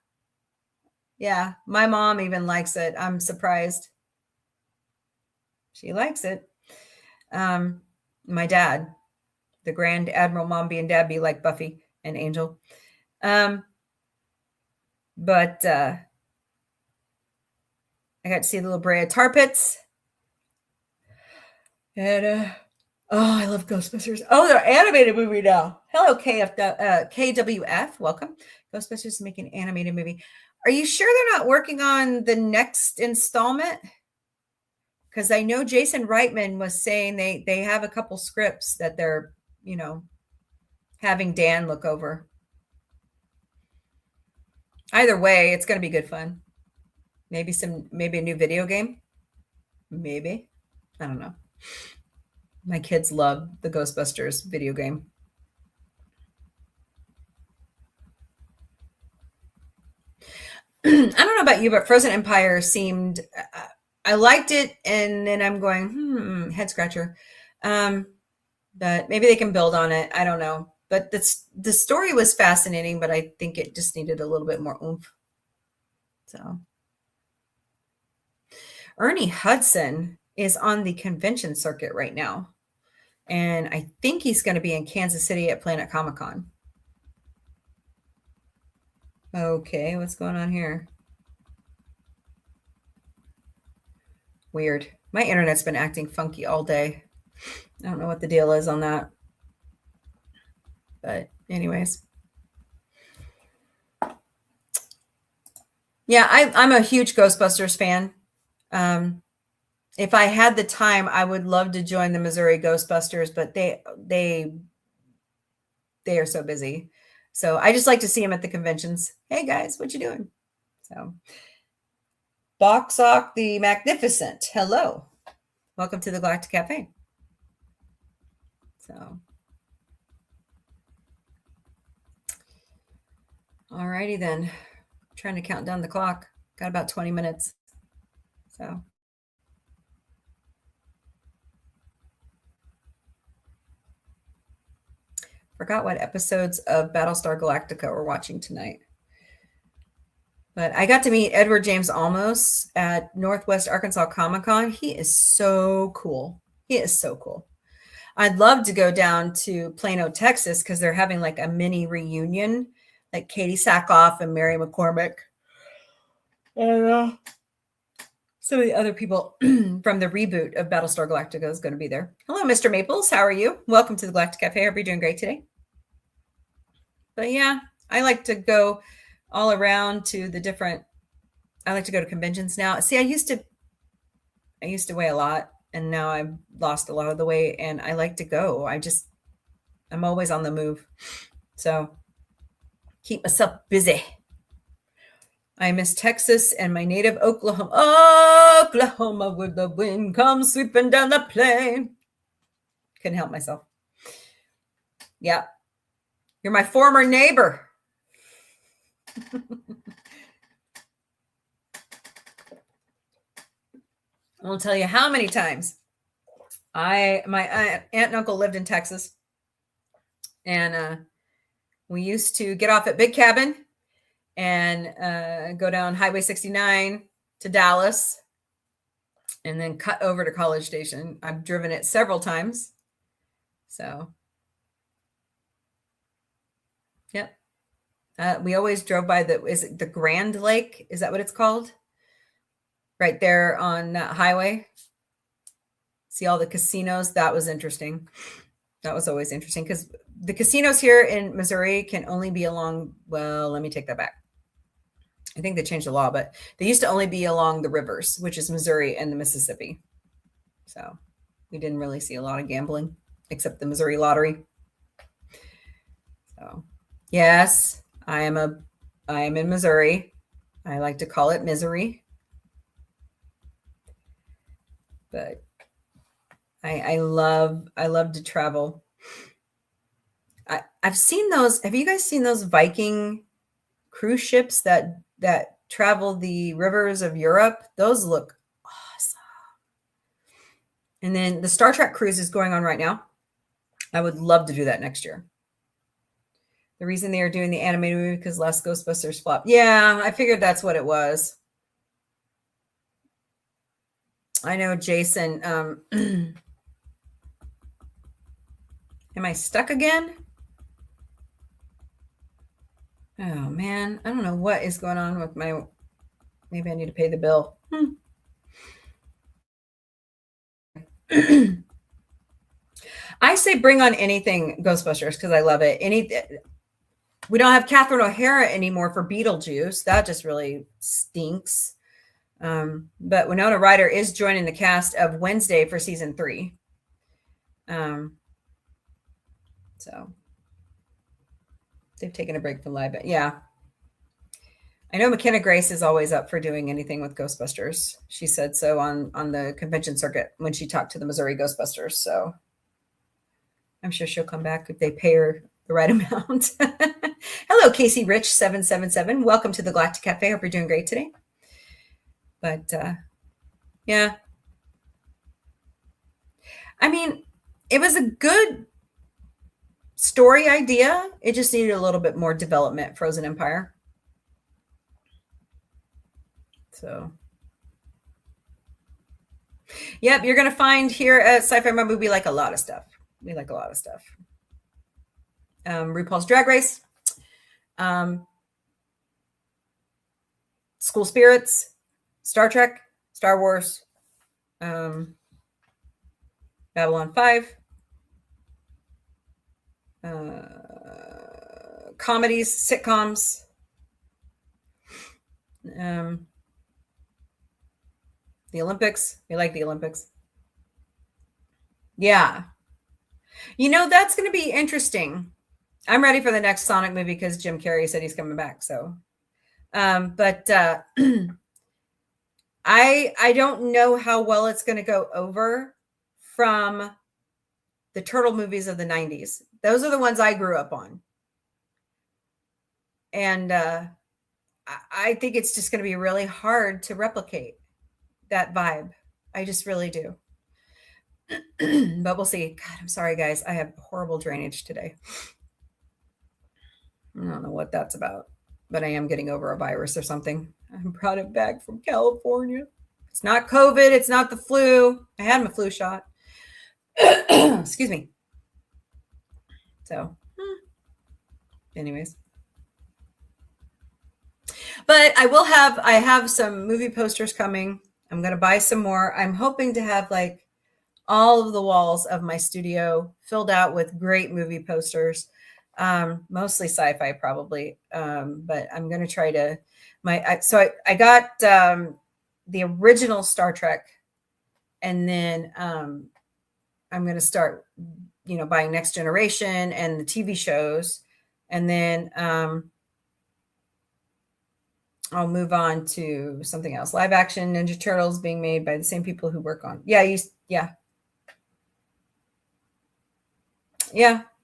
My mom even likes it. I'm surprised. She likes it. My dad, the Grand Admiral Mombie and Dabby, like Buffy and Angel. But I got to see the little Brea Tar Pits. And I love Ghostbusters. Oh, they're animated movie now. Hello, KWF. Welcome. Ghostbusters is making an animated movie. Are you sure they're not working on the next installment? Because I know Jason Reitman was saying they have a couple scripts that they're, having Dan look over. Either way, it's going to be good fun. Maybe a new video game. Maybe. I don't know. My kids love the Ghostbusters video game. I don't know about you, but Frozen Empire seemed, I liked it, and then I'm going, head scratcher. But maybe they can build on it. I don't know. But the story was fascinating, but I think it just needed a little bit more oomph. So Ernie Hudson is on the convention circuit right now. And I think he's going to be in Kansas City at Planet Comic-Con. Okay, what's going on here? Weird. My internet's been acting funky all day. I don't know what the deal is on that. But anyways. Yeah, I'm a huge Ghostbusters fan. If I had the time, I would love to join the Missouri Ghostbusters, but they are so busy. So I just like to see them at the conventions. Hey guys, what you doing? So Boxock the Magnificent. Hello. Welcome to the Galactic Café. So alrighty then. I'm trying to count down the clock. Got about 20 minutes. So forgot what episodes of Battlestar Galactica we're watching tonight. But I got to meet Edward James Olmos at Northwest Arkansas Comic-Con. He is so cool. He is so cool. I'd love to go down to Plano, Texas, because they're having like a mini reunion, like Katie Sackhoff and Mary McCormick. And some of the other people from the reboot of Battlestar Galactica is going to be there. Hello, Mr. Maples. How are you? Welcome to the Galactic Cafe. Hope you're doing great today. But yeah, I like to go all around to the different, I like to go to conventions now. See, I used to weigh a lot, and now I've lost a lot of the weight, and I like to go. I'm always on the move. So keep myself busy. I miss Texas and my native Oklahoma. Oklahoma, where the wind comes sweeping down the plain. Couldn't help myself. Yeah. You're my former neighbor. I won't tell you how many times my aunt and uncle lived in Texas, and we used to get off at Big Cabin and go down Highway 69 to Dallas and then cut over to College Station. I've driven it several times. So, yep. We always drove by is it the Grand Lake? Is that what it's called? Right there on that highway. See all the casinos. That was interesting. That was always interesting because the casinos here in Missouri can only be along, well, let me take that back. I think they changed the law, but they used to only be along the rivers, which is Missouri and the Mississippi. So we didn't really see a lot of gambling except the Missouri lottery. So yes, I am in Missouri. I like to call it misery. But I love to travel. I've seen those. Have you guys seen those Viking cruise ships that travel the rivers of Europe? Those look awesome. And then the Star Trek cruise is going on right now. I would love to do that next year. The reason they are doing the animated movie because last Ghostbusters flopped. Yeah, I figured that's what it was. I know, Jason. Am I stuck again? Oh, man. I don't know what is going on with my... Maybe I need to pay the bill. I say bring on anything Ghostbusters because I love it. We don't have Catherine O'Hara anymore for Beetlejuice. That just really stinks. But Winona Ryder is joining the cast of Wednesday for season 3. So they've taken a break from live. But yeah, I know McKenna Grace is always up for doing anything with Ghostbusters. She said so on the convention circuit when she talked to the Missouri Ghostbusters. So I'm sure she'll come back if they pay her the right amount. Hello, Casey Rich 777. Welcome to the Galactic Cafe. Hope you're doing great today. But yeah, I mean, it was a good story idea. It just needed a little bit more development. Frozen Empire. So, yep, you're gonna find here at Sci-Fi Mombie we like a lot of stuff. We like a lot of stuff. RuPaul's Drag Race, School Spirits, Star Trek, Star Wars, Babylon 5, comedies, sitcoms, the Olympics. We like the Olympics. Yeah. You know, that's going to be interesting. I'm ready for the next Sonic movie because Jim Carrey said he's coming back. So, but I don't know how well it's going to go over from the Turtle movies of the 90s. Those are the ones I grew up on. And I think it's just going to be really hard to replicate that vibe. I just really do. But we'll see. God, I'm sorry, guys. I have horrible drainage today. I don't know what that's about, but I am getting over a virus or something. I brought it back from California. It's not COVID. It's not the flu. I had my flu shot. Excuse me. So, anyways. But I have some movie posters coming. I'm going to buy some more. I'm hoping to have like all of the walls of my studio filled out with great movie posters. Mostly sci-fi probably. But I'm going to try to I got the original Star Trek, and then I'm going to start, buying Next Generation and the TV shows. And then I'll move on to something else. Live action Ninja Turtles being made by the same people who work on. Yeah,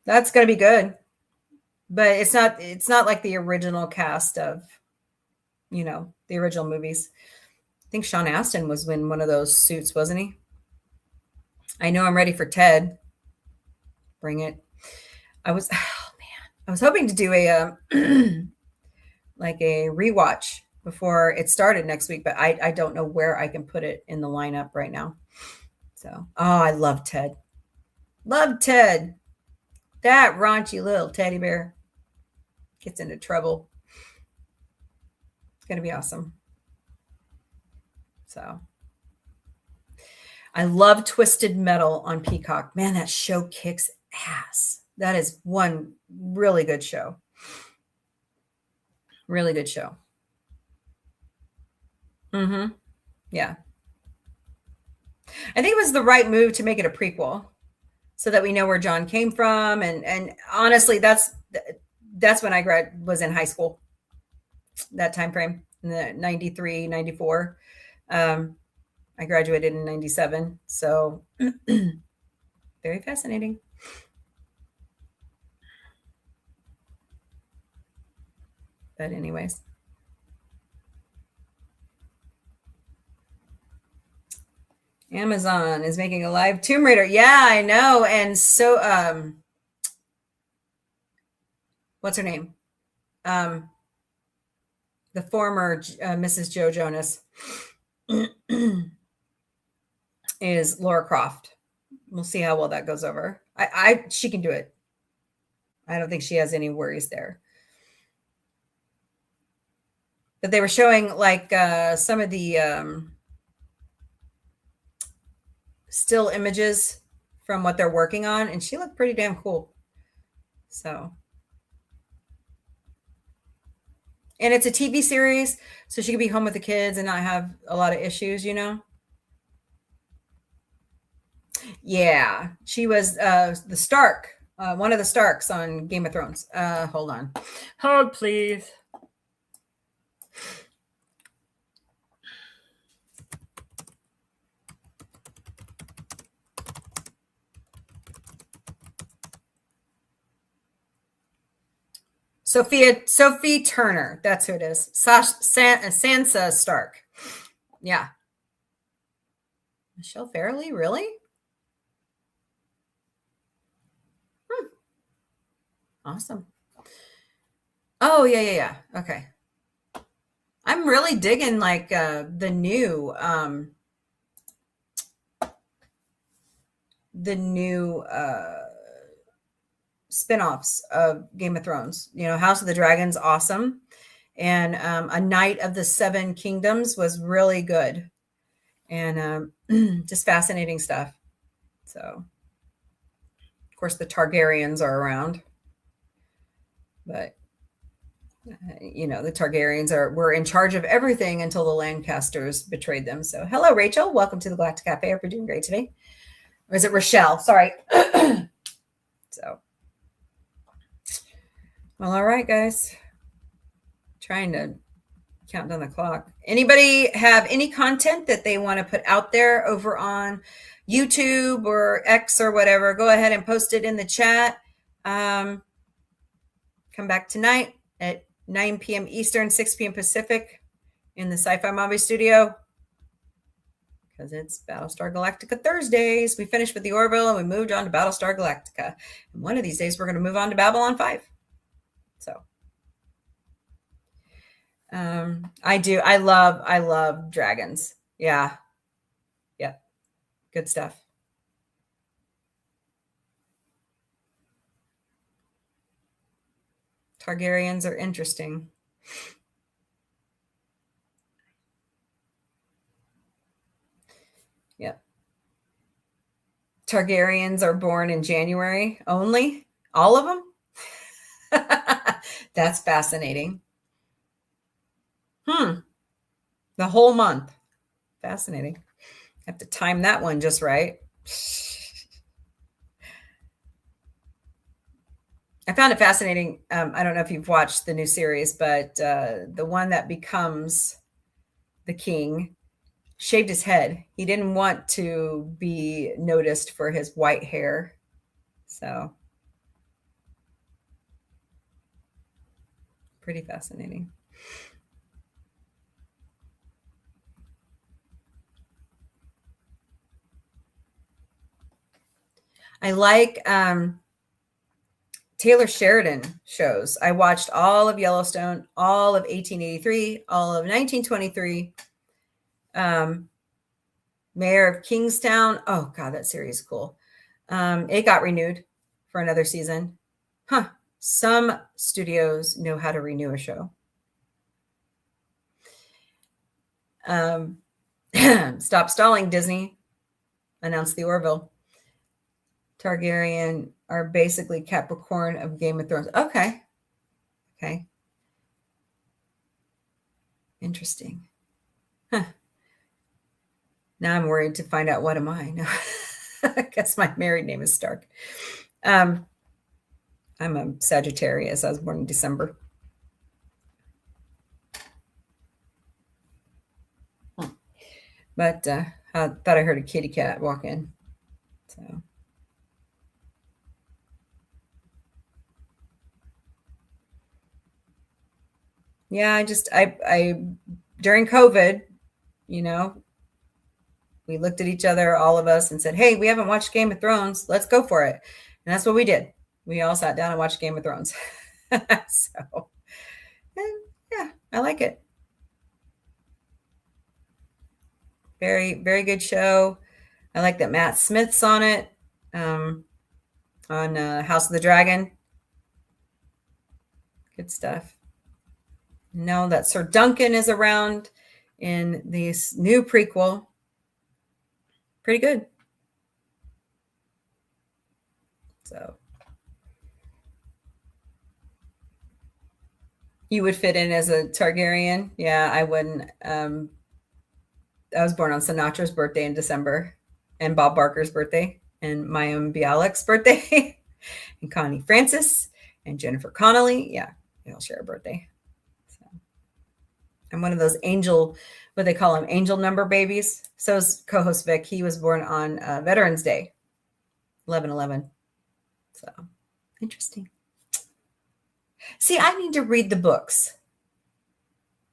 that's going to be good. But it's not like the original cast of, the original movies. I think Sean Astin was in one of those suits, wasn't he? I know I'm ready for Ted. Bring it. I was hoping to do a like a rewatch before it started next week, but I don't know where I can put it in the lineup right now. So, I love Ted. Love Ted. That raunchy little teddy bear gets into trouble. It's going to be awesome. So, I love Twisted Metal on Peacock. Man, that show kicks ass. That is one really good show. Really good show. Yeah. I think it was the right move to make it a prequel so that we know where John came from. And honestly, that's when I was in high school, that time frame, in the 93, 94. I graduated in 97. So very fascinating. But anyways. Amazon is making a live Tomb Raider. Yeah, I know. And so, what's her name? The former Mrs. Joe Jonas is Laura Croft. We'll see how well that goes over. She can do it. I don't think she has any worries there. But they were showing like some of the still images from what they're working on, and she looked pretty damn cool. So, and it's a TV series, so she could be home with the kids and not have a lot of issues, Yeah, she was the Stark, one of the Starks on Game of Thrones. Hold on. Hold, please. Sophie Turner. That's who it is. Sansa Stark. Yeah. Michelle Fairley, really? Awesome. Oh, yeah. Okay. I'm really digging like the new spin-offs of Game of Thrones. You know, House of the Dragon's awesome. And A Knight of the Seven Kingdoms was really good. And just fascinating stuff. So, of course, the Targaryens are around. But you know, the Targaryens were in charge of everything until the Lancasters betrayed them. So hello, Rachel. Welcome to the Galactic Café. I hope you're doing great today. Or is it Rochelle? Sorry. So, well, all right, guys. Trying to count down the clock. Anybody have any content that they want to put out there over on YouTube or X or whatever? Go ahead and post it in the chat. Come back tonight at 9 p.m. Eastern, 6 p.m. Pacific in the Sci-Fi Mombie studio, because it's Battlestar Galactica Thursdays. We finished with the Orville and we moved on to Battlestar Galactica. And one of these days we're going to move on to Babylon 5. So I love dragons. Yeah. Good stuff. Targaryens are interesting. Yeah. Targaryens are born in January only? All of them? That's fascinating. The whole month. Fascinating. Have to time that one just right. I found it fascinating. I don't know if you've watched the new series, but the one that becomes the king shaved his head. He didn't want to be noticed for his white hair. So pretty fascinating. I like Taylor Sheridan shows. I watched all of Yellowstone, all of 1883, all of 1923, Mayor of Kingstown. Oh God, that series is cool. It got renewed for another season. Some studios know how to renew a show. Stop stalling, Disney. Announced the Orville. Targaryen are basically Capricorn of Game of Thrones. Okay. Interesting. Now I'm worried to find out what am I. No. I guess my married name is Stark. I'm a Sagittarius. I was born in December. But I thought I heard a kitty cat walk in. So. Yeah, I during COVID, you know, we looked at each other, all of us, and said, hey, we haven't watched Game of Thrones. Let's go for it. And that's what we did. We all sat down and watched Game of Thrones. So, yeah, I like it. Very, very good show. I like that Matt Smith's on it, on House of the Dragon. Good stuff. Know that Sir Duncan is around in this new prequel. Pretty good. So you would fit in as a Targaryen? Yeah, I wouldn't. I was born on Sinatra's birthday in December, and Bob Barker's birthday, and Mayim Bialik's birthday, and Connie Francis, and Jennifer Connelly. Yeah, they all share a birthday. So I'm one of those angel, what they call them, angel number babies. So is co-host Vic. He was born on Veterans Day, 11/11. So interesting. See, I need to read the books.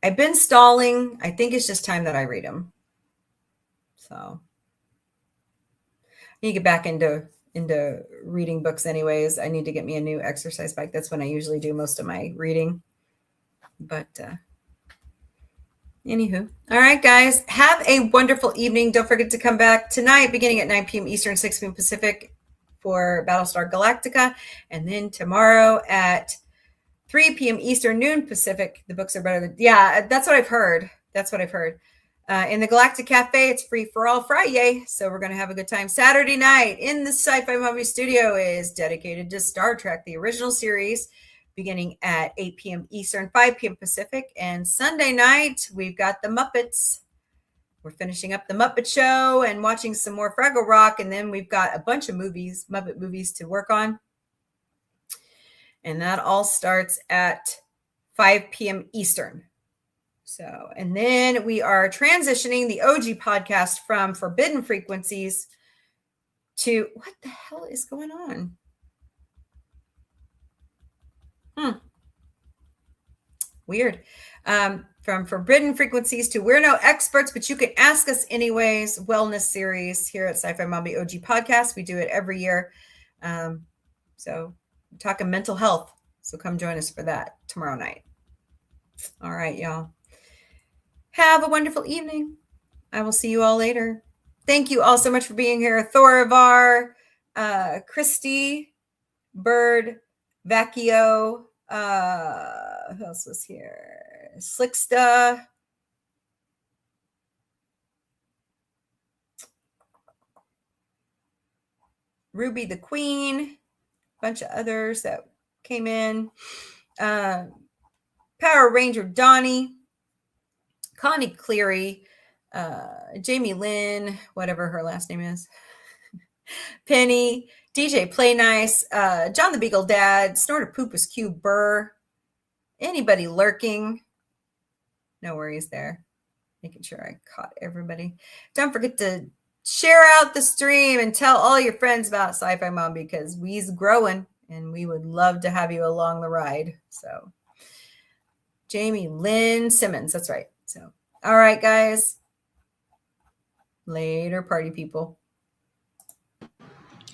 I've been stalling. I think it's just time that I read them. So I need to get back into reading books anyways. I need to get me a new exercise bike. That's when I usually do most of my reading. But anywho, all right, guys, have a wonderful evening. Don't forget to come back tonight, beginning at 9 p.m. Eastern, 6 p.m. Pacific for Battlestar Galactica. And then tomorrow at 3 p.m. Eastern, noon Pacific. The books are better than, that's what I've heard. In the Galactic Café, it's free for all FriYAY. So we're going to have a good time. Saturday night in the Sci-Fi Mombie studio is dedicated to Star Trek, the original series, beginning at 8 p.m. Eastern, 5 p.m. Pacific. And Sunday night, we've got the Muppets. We're finishing up the Muppet Show and watching some more Fraggle Rock. And then we've got a bunch of Muppet movies to work on. And that all starts at 5 p.m. Eastern. So, and then we are transitioning the OG podcast from Forbidden Frequencies to, what the hell is going on? Weird. From Forbidden Frequencies to We're No Experts, but you can ask us anyways, wellness series here at Sci-Fi Mombie OG Podcast. We do it every year. So we're talking mental health. So come join us for that tomorrow night. All right, y'all. Have a wonderful evening. I will see you all later. Thank you all so much for being here. Thorivar, Christy, Bird, Vacchio, who else was here? Slicksta. Ruby the Queen. A bunch of others that came in. Power Ranger Donnie. Connie Cleary, Jamie Lynn, whatever her last name is, Penny, DJ Play Nice, John the Beagle Dad, Snorter Poopus Q Burr, anybody lurking. No worries there. Making sure I caught everybody. Don't forget to share out the stream and tell all your friends about Sci-Fi Mombie because we's growing and we would love to have you along the ride. So Jamie Lynn Simmons, that's right. So, all right, guys. Later, party people.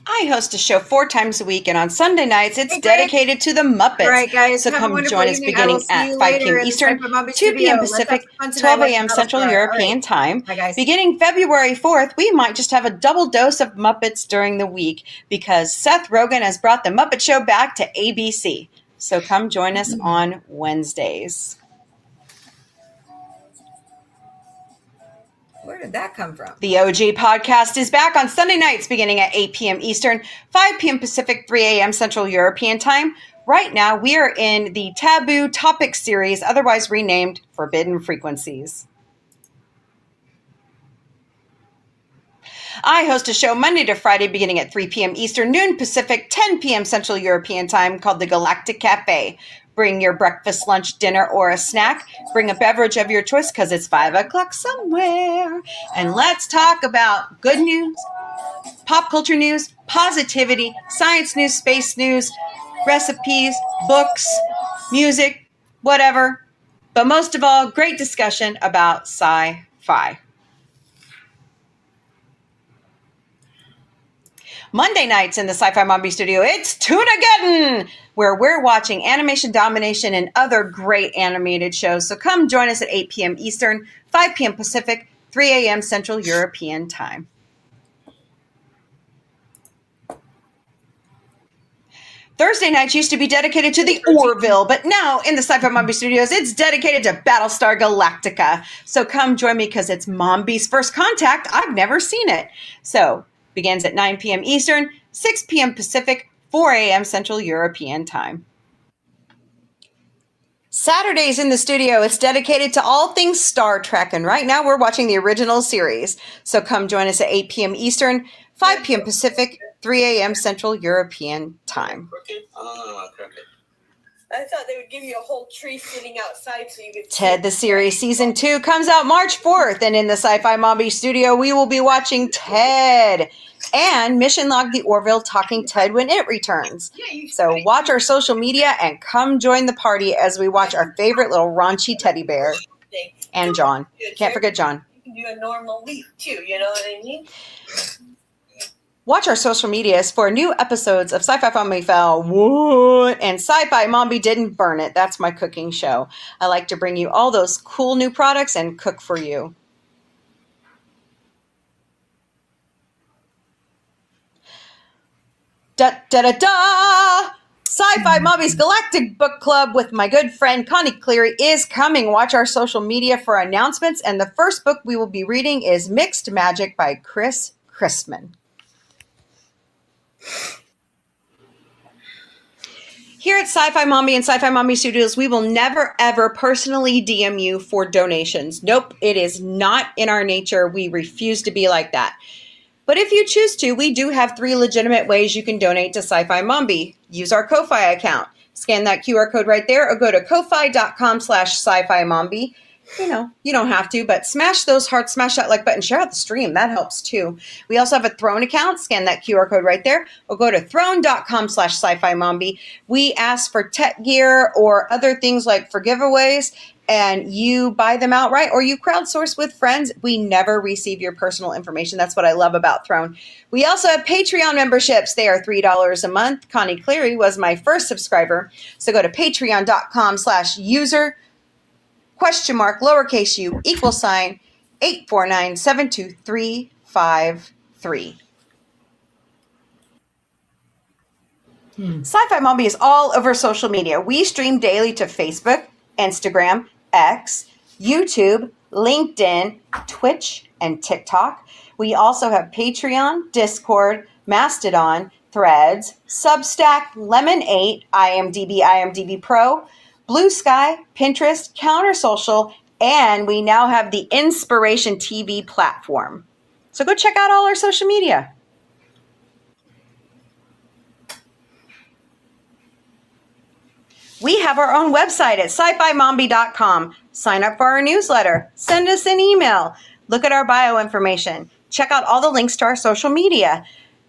I host a show 4 times a week, and on Sunday nights, it's dedicated to the Muppets. All right, guys. So come join us beginning at 5 p.m. Eastern, 2 p.m. Pacific, 12 a.m. Central European Time. Hi, guys. Beginning February 4th, we might just have a double dose of Muppets during the week because Seth Rogen has brought the Muppet Show back to ABC. So come join us on Wednesdays. Where did that come from? The OG podcast is back on Sunday nights beginning at 8 p.m. Eastern, 5 p.m. Pacific, 3 a.m. Central European Time. Right now, we are in the Taboo Topic series, otherwise renamed Forbidden Frequencies. I host a show Monday to Friday beginning at 3 p.m. Eastern, noon Pacific, 10 p.m. Central European Time called the Galactic Café. Bring your breakfast, lunch, dinner, or a snack. Bring a beverage of your choice because it's 5 o'clock somewhere. And let's talk about good news, pop culture news, positivity, science news, space news, recipes, books, music, whatever. But most of all, great discussion about sci-fi. Monday nights in the Sci-Fi Mombie studio, it's Tuna-geddon, where we're watching Animation Domination and other great animated shows. So come join us at 8 p.m. Eastern, 5 p.m. Pacific, 3 a.m. Central European Time. Thursday nights used to be dedicated to the Orville, but now in the Sci-Fi Mombie studios, it's dedicated to Battlestar Galactica. So come join me because it's Mombie's first contact. I've never seen it. So begins at 9 p.m. Eastern, 6 p.m. Pacific, 4 a.m. Central European Time. Saturdays in the studio, it's dedicated to all things Star Trek, and right now we're watching the original series. So come join us at 8 p.m. Eastern, 5 p.m. Pacific, 3 a.m. Central European Time. I thought they would give you a whole tree sitting outside so you could Ted the Series Season 2 comes out March 4th, and in the Sci-Fi Mombie studio, we will be watching Ted and Mission Log the Orville talking Ted when it returns. So watch our social media and come join the party as we watch our favorite little raunchy teddy bear and John. Can't forget John. You can do a normal week too, you know what I mean? Watch our social medias for new episodes of Sci-Fi Mombie Fell What and Sci-Fi Mombie Didn't Burn It. That's my cooking show. I like to bring you all those cool new products and cook for you. Da-da-da-da! Sci-Fi Mombie's Galactic Book Club with my good friend Connie Cleary is coming. Watch our social media for announcements. And the first book we will be reading is Mixed Magic by Chris Christman. Here at Sci-Fi Mombie and Sci-Fi Mombie Studios, we will never, ever personally DM you for donations. Nope, it is not in our nature. We refuse to be like that. But if you choose to, we do have 3 legitimate ways you can donate to Sci-Fi Mombie. Use our Ko-Fi account. Scan that QR code right there or go to ko-fi.com/sci-fi mombie. You know, you don't have to, but smash those hearts, smash that like button, share out the stream. That helps too. We also have a Throne account. Scan that QR code right there or go to throne.com/sci-fi mombie. We ask for tech gear or other things like for giveaways, and you buy them outright or you crowdsource with friends. We never receive your personal information. That's what I love about Throne. We also have Patreon memberships. They are $3 a month. Connie Cleary was my first subscriber. So go to patreon.com/user !lowercase u =849 72353. Sci-Fi Mombie is all over social media. We stream daily to Facebook, Instagram, X, YouTube, LinkedIn, Twitch, and TikTok. We also have Patreon, Discord, Mastodon, Threads, Substack, Lemon8, IMDb Pro, Blue Sky, Pinterest, Counter Social, and we now have the Inspiration TV platform. So go check out all our social media. We have our own website at sci-fi-mombie.com. Sign up for our newsletter. Send us an email. Look at our bio information. Check out all the links to our social media.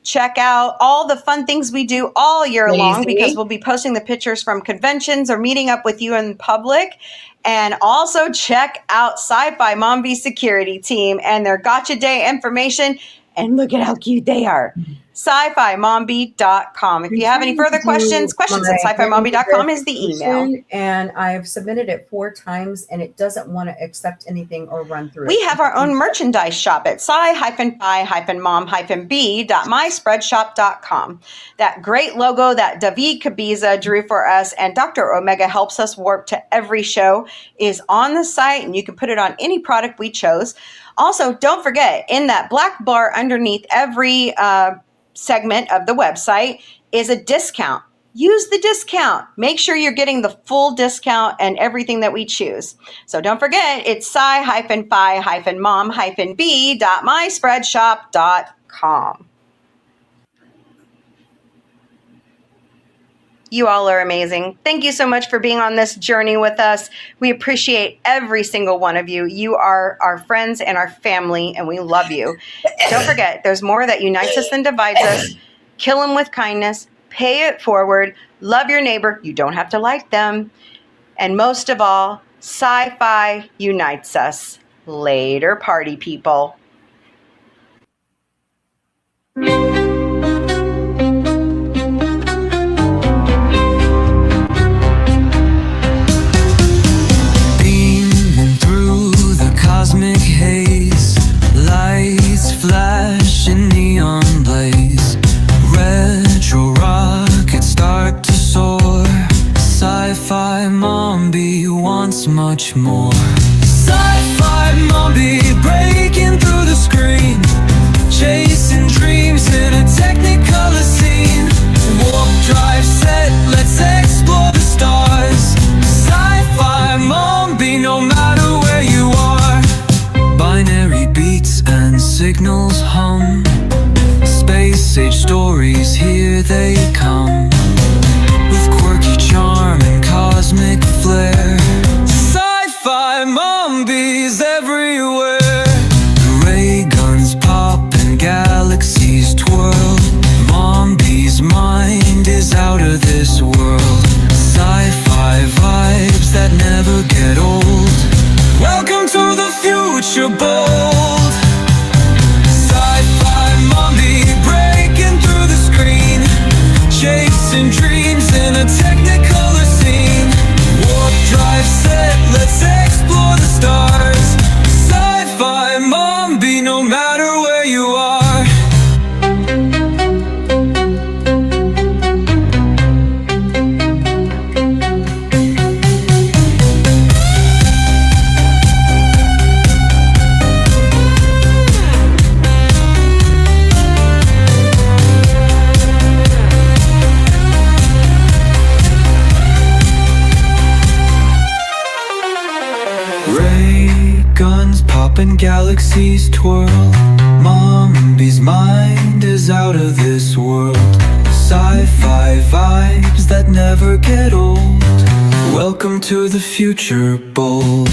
Check out all the fun things we do all year long because we'll be posting the pictures from conventions or meeting up with you in public. And also check out Sci-Fi Mombie security team and their Gotcha Day information. And look at how cute they are. sci-fi-mombie.com. If you have any further questions at sci-fi-mombie.com is the email. And I've submitted it 4 times and it doesn't want to accept anything or run through. We have our own merchandise shop at sci-fi-mom-be.myspreadshop.com. That great logo that David Kabiza drew for us and Dr. Omega helps us warp to every show is on the site, and you can put it on any product we chose. Also, don't forget, in that black bar underneath every segment of the website is a discount. Use the discount. Make sure you're getting the full discount and everything that we choose. So don't forget, it's sci-fi-mom-be.myspreadshop.com. You all are amazing. Thank you so much for being on this journey with us. We appreciate every single one of you. You are our friends and our family, and we love you. Don't forget, there's more that unites us than divides us. Kill them with kindness. Pay it forward. Love your neighbor. You don't have to like them. And most of all, sci-fi unites us. Later, party people. Cosmic haze, lights flash in neon blaze, retro rockets start to soar. Sci-Fi Mombie wants much more. Sci-Fi Mombie breaking through the screen, chasing dreams in a technicolor scene. Warp drive set, let's explore the stars. Sci-Fi Mombie, no matter where you are. Binary beats and signals hum. Space age stories, here they come. With quirky charm and color. Mombie, no matter where you are. Ray guns popping, galaxies twirl. Mombie's mind is out of this world. Sci-fi vibes that never get old. Welcome to the future, bold.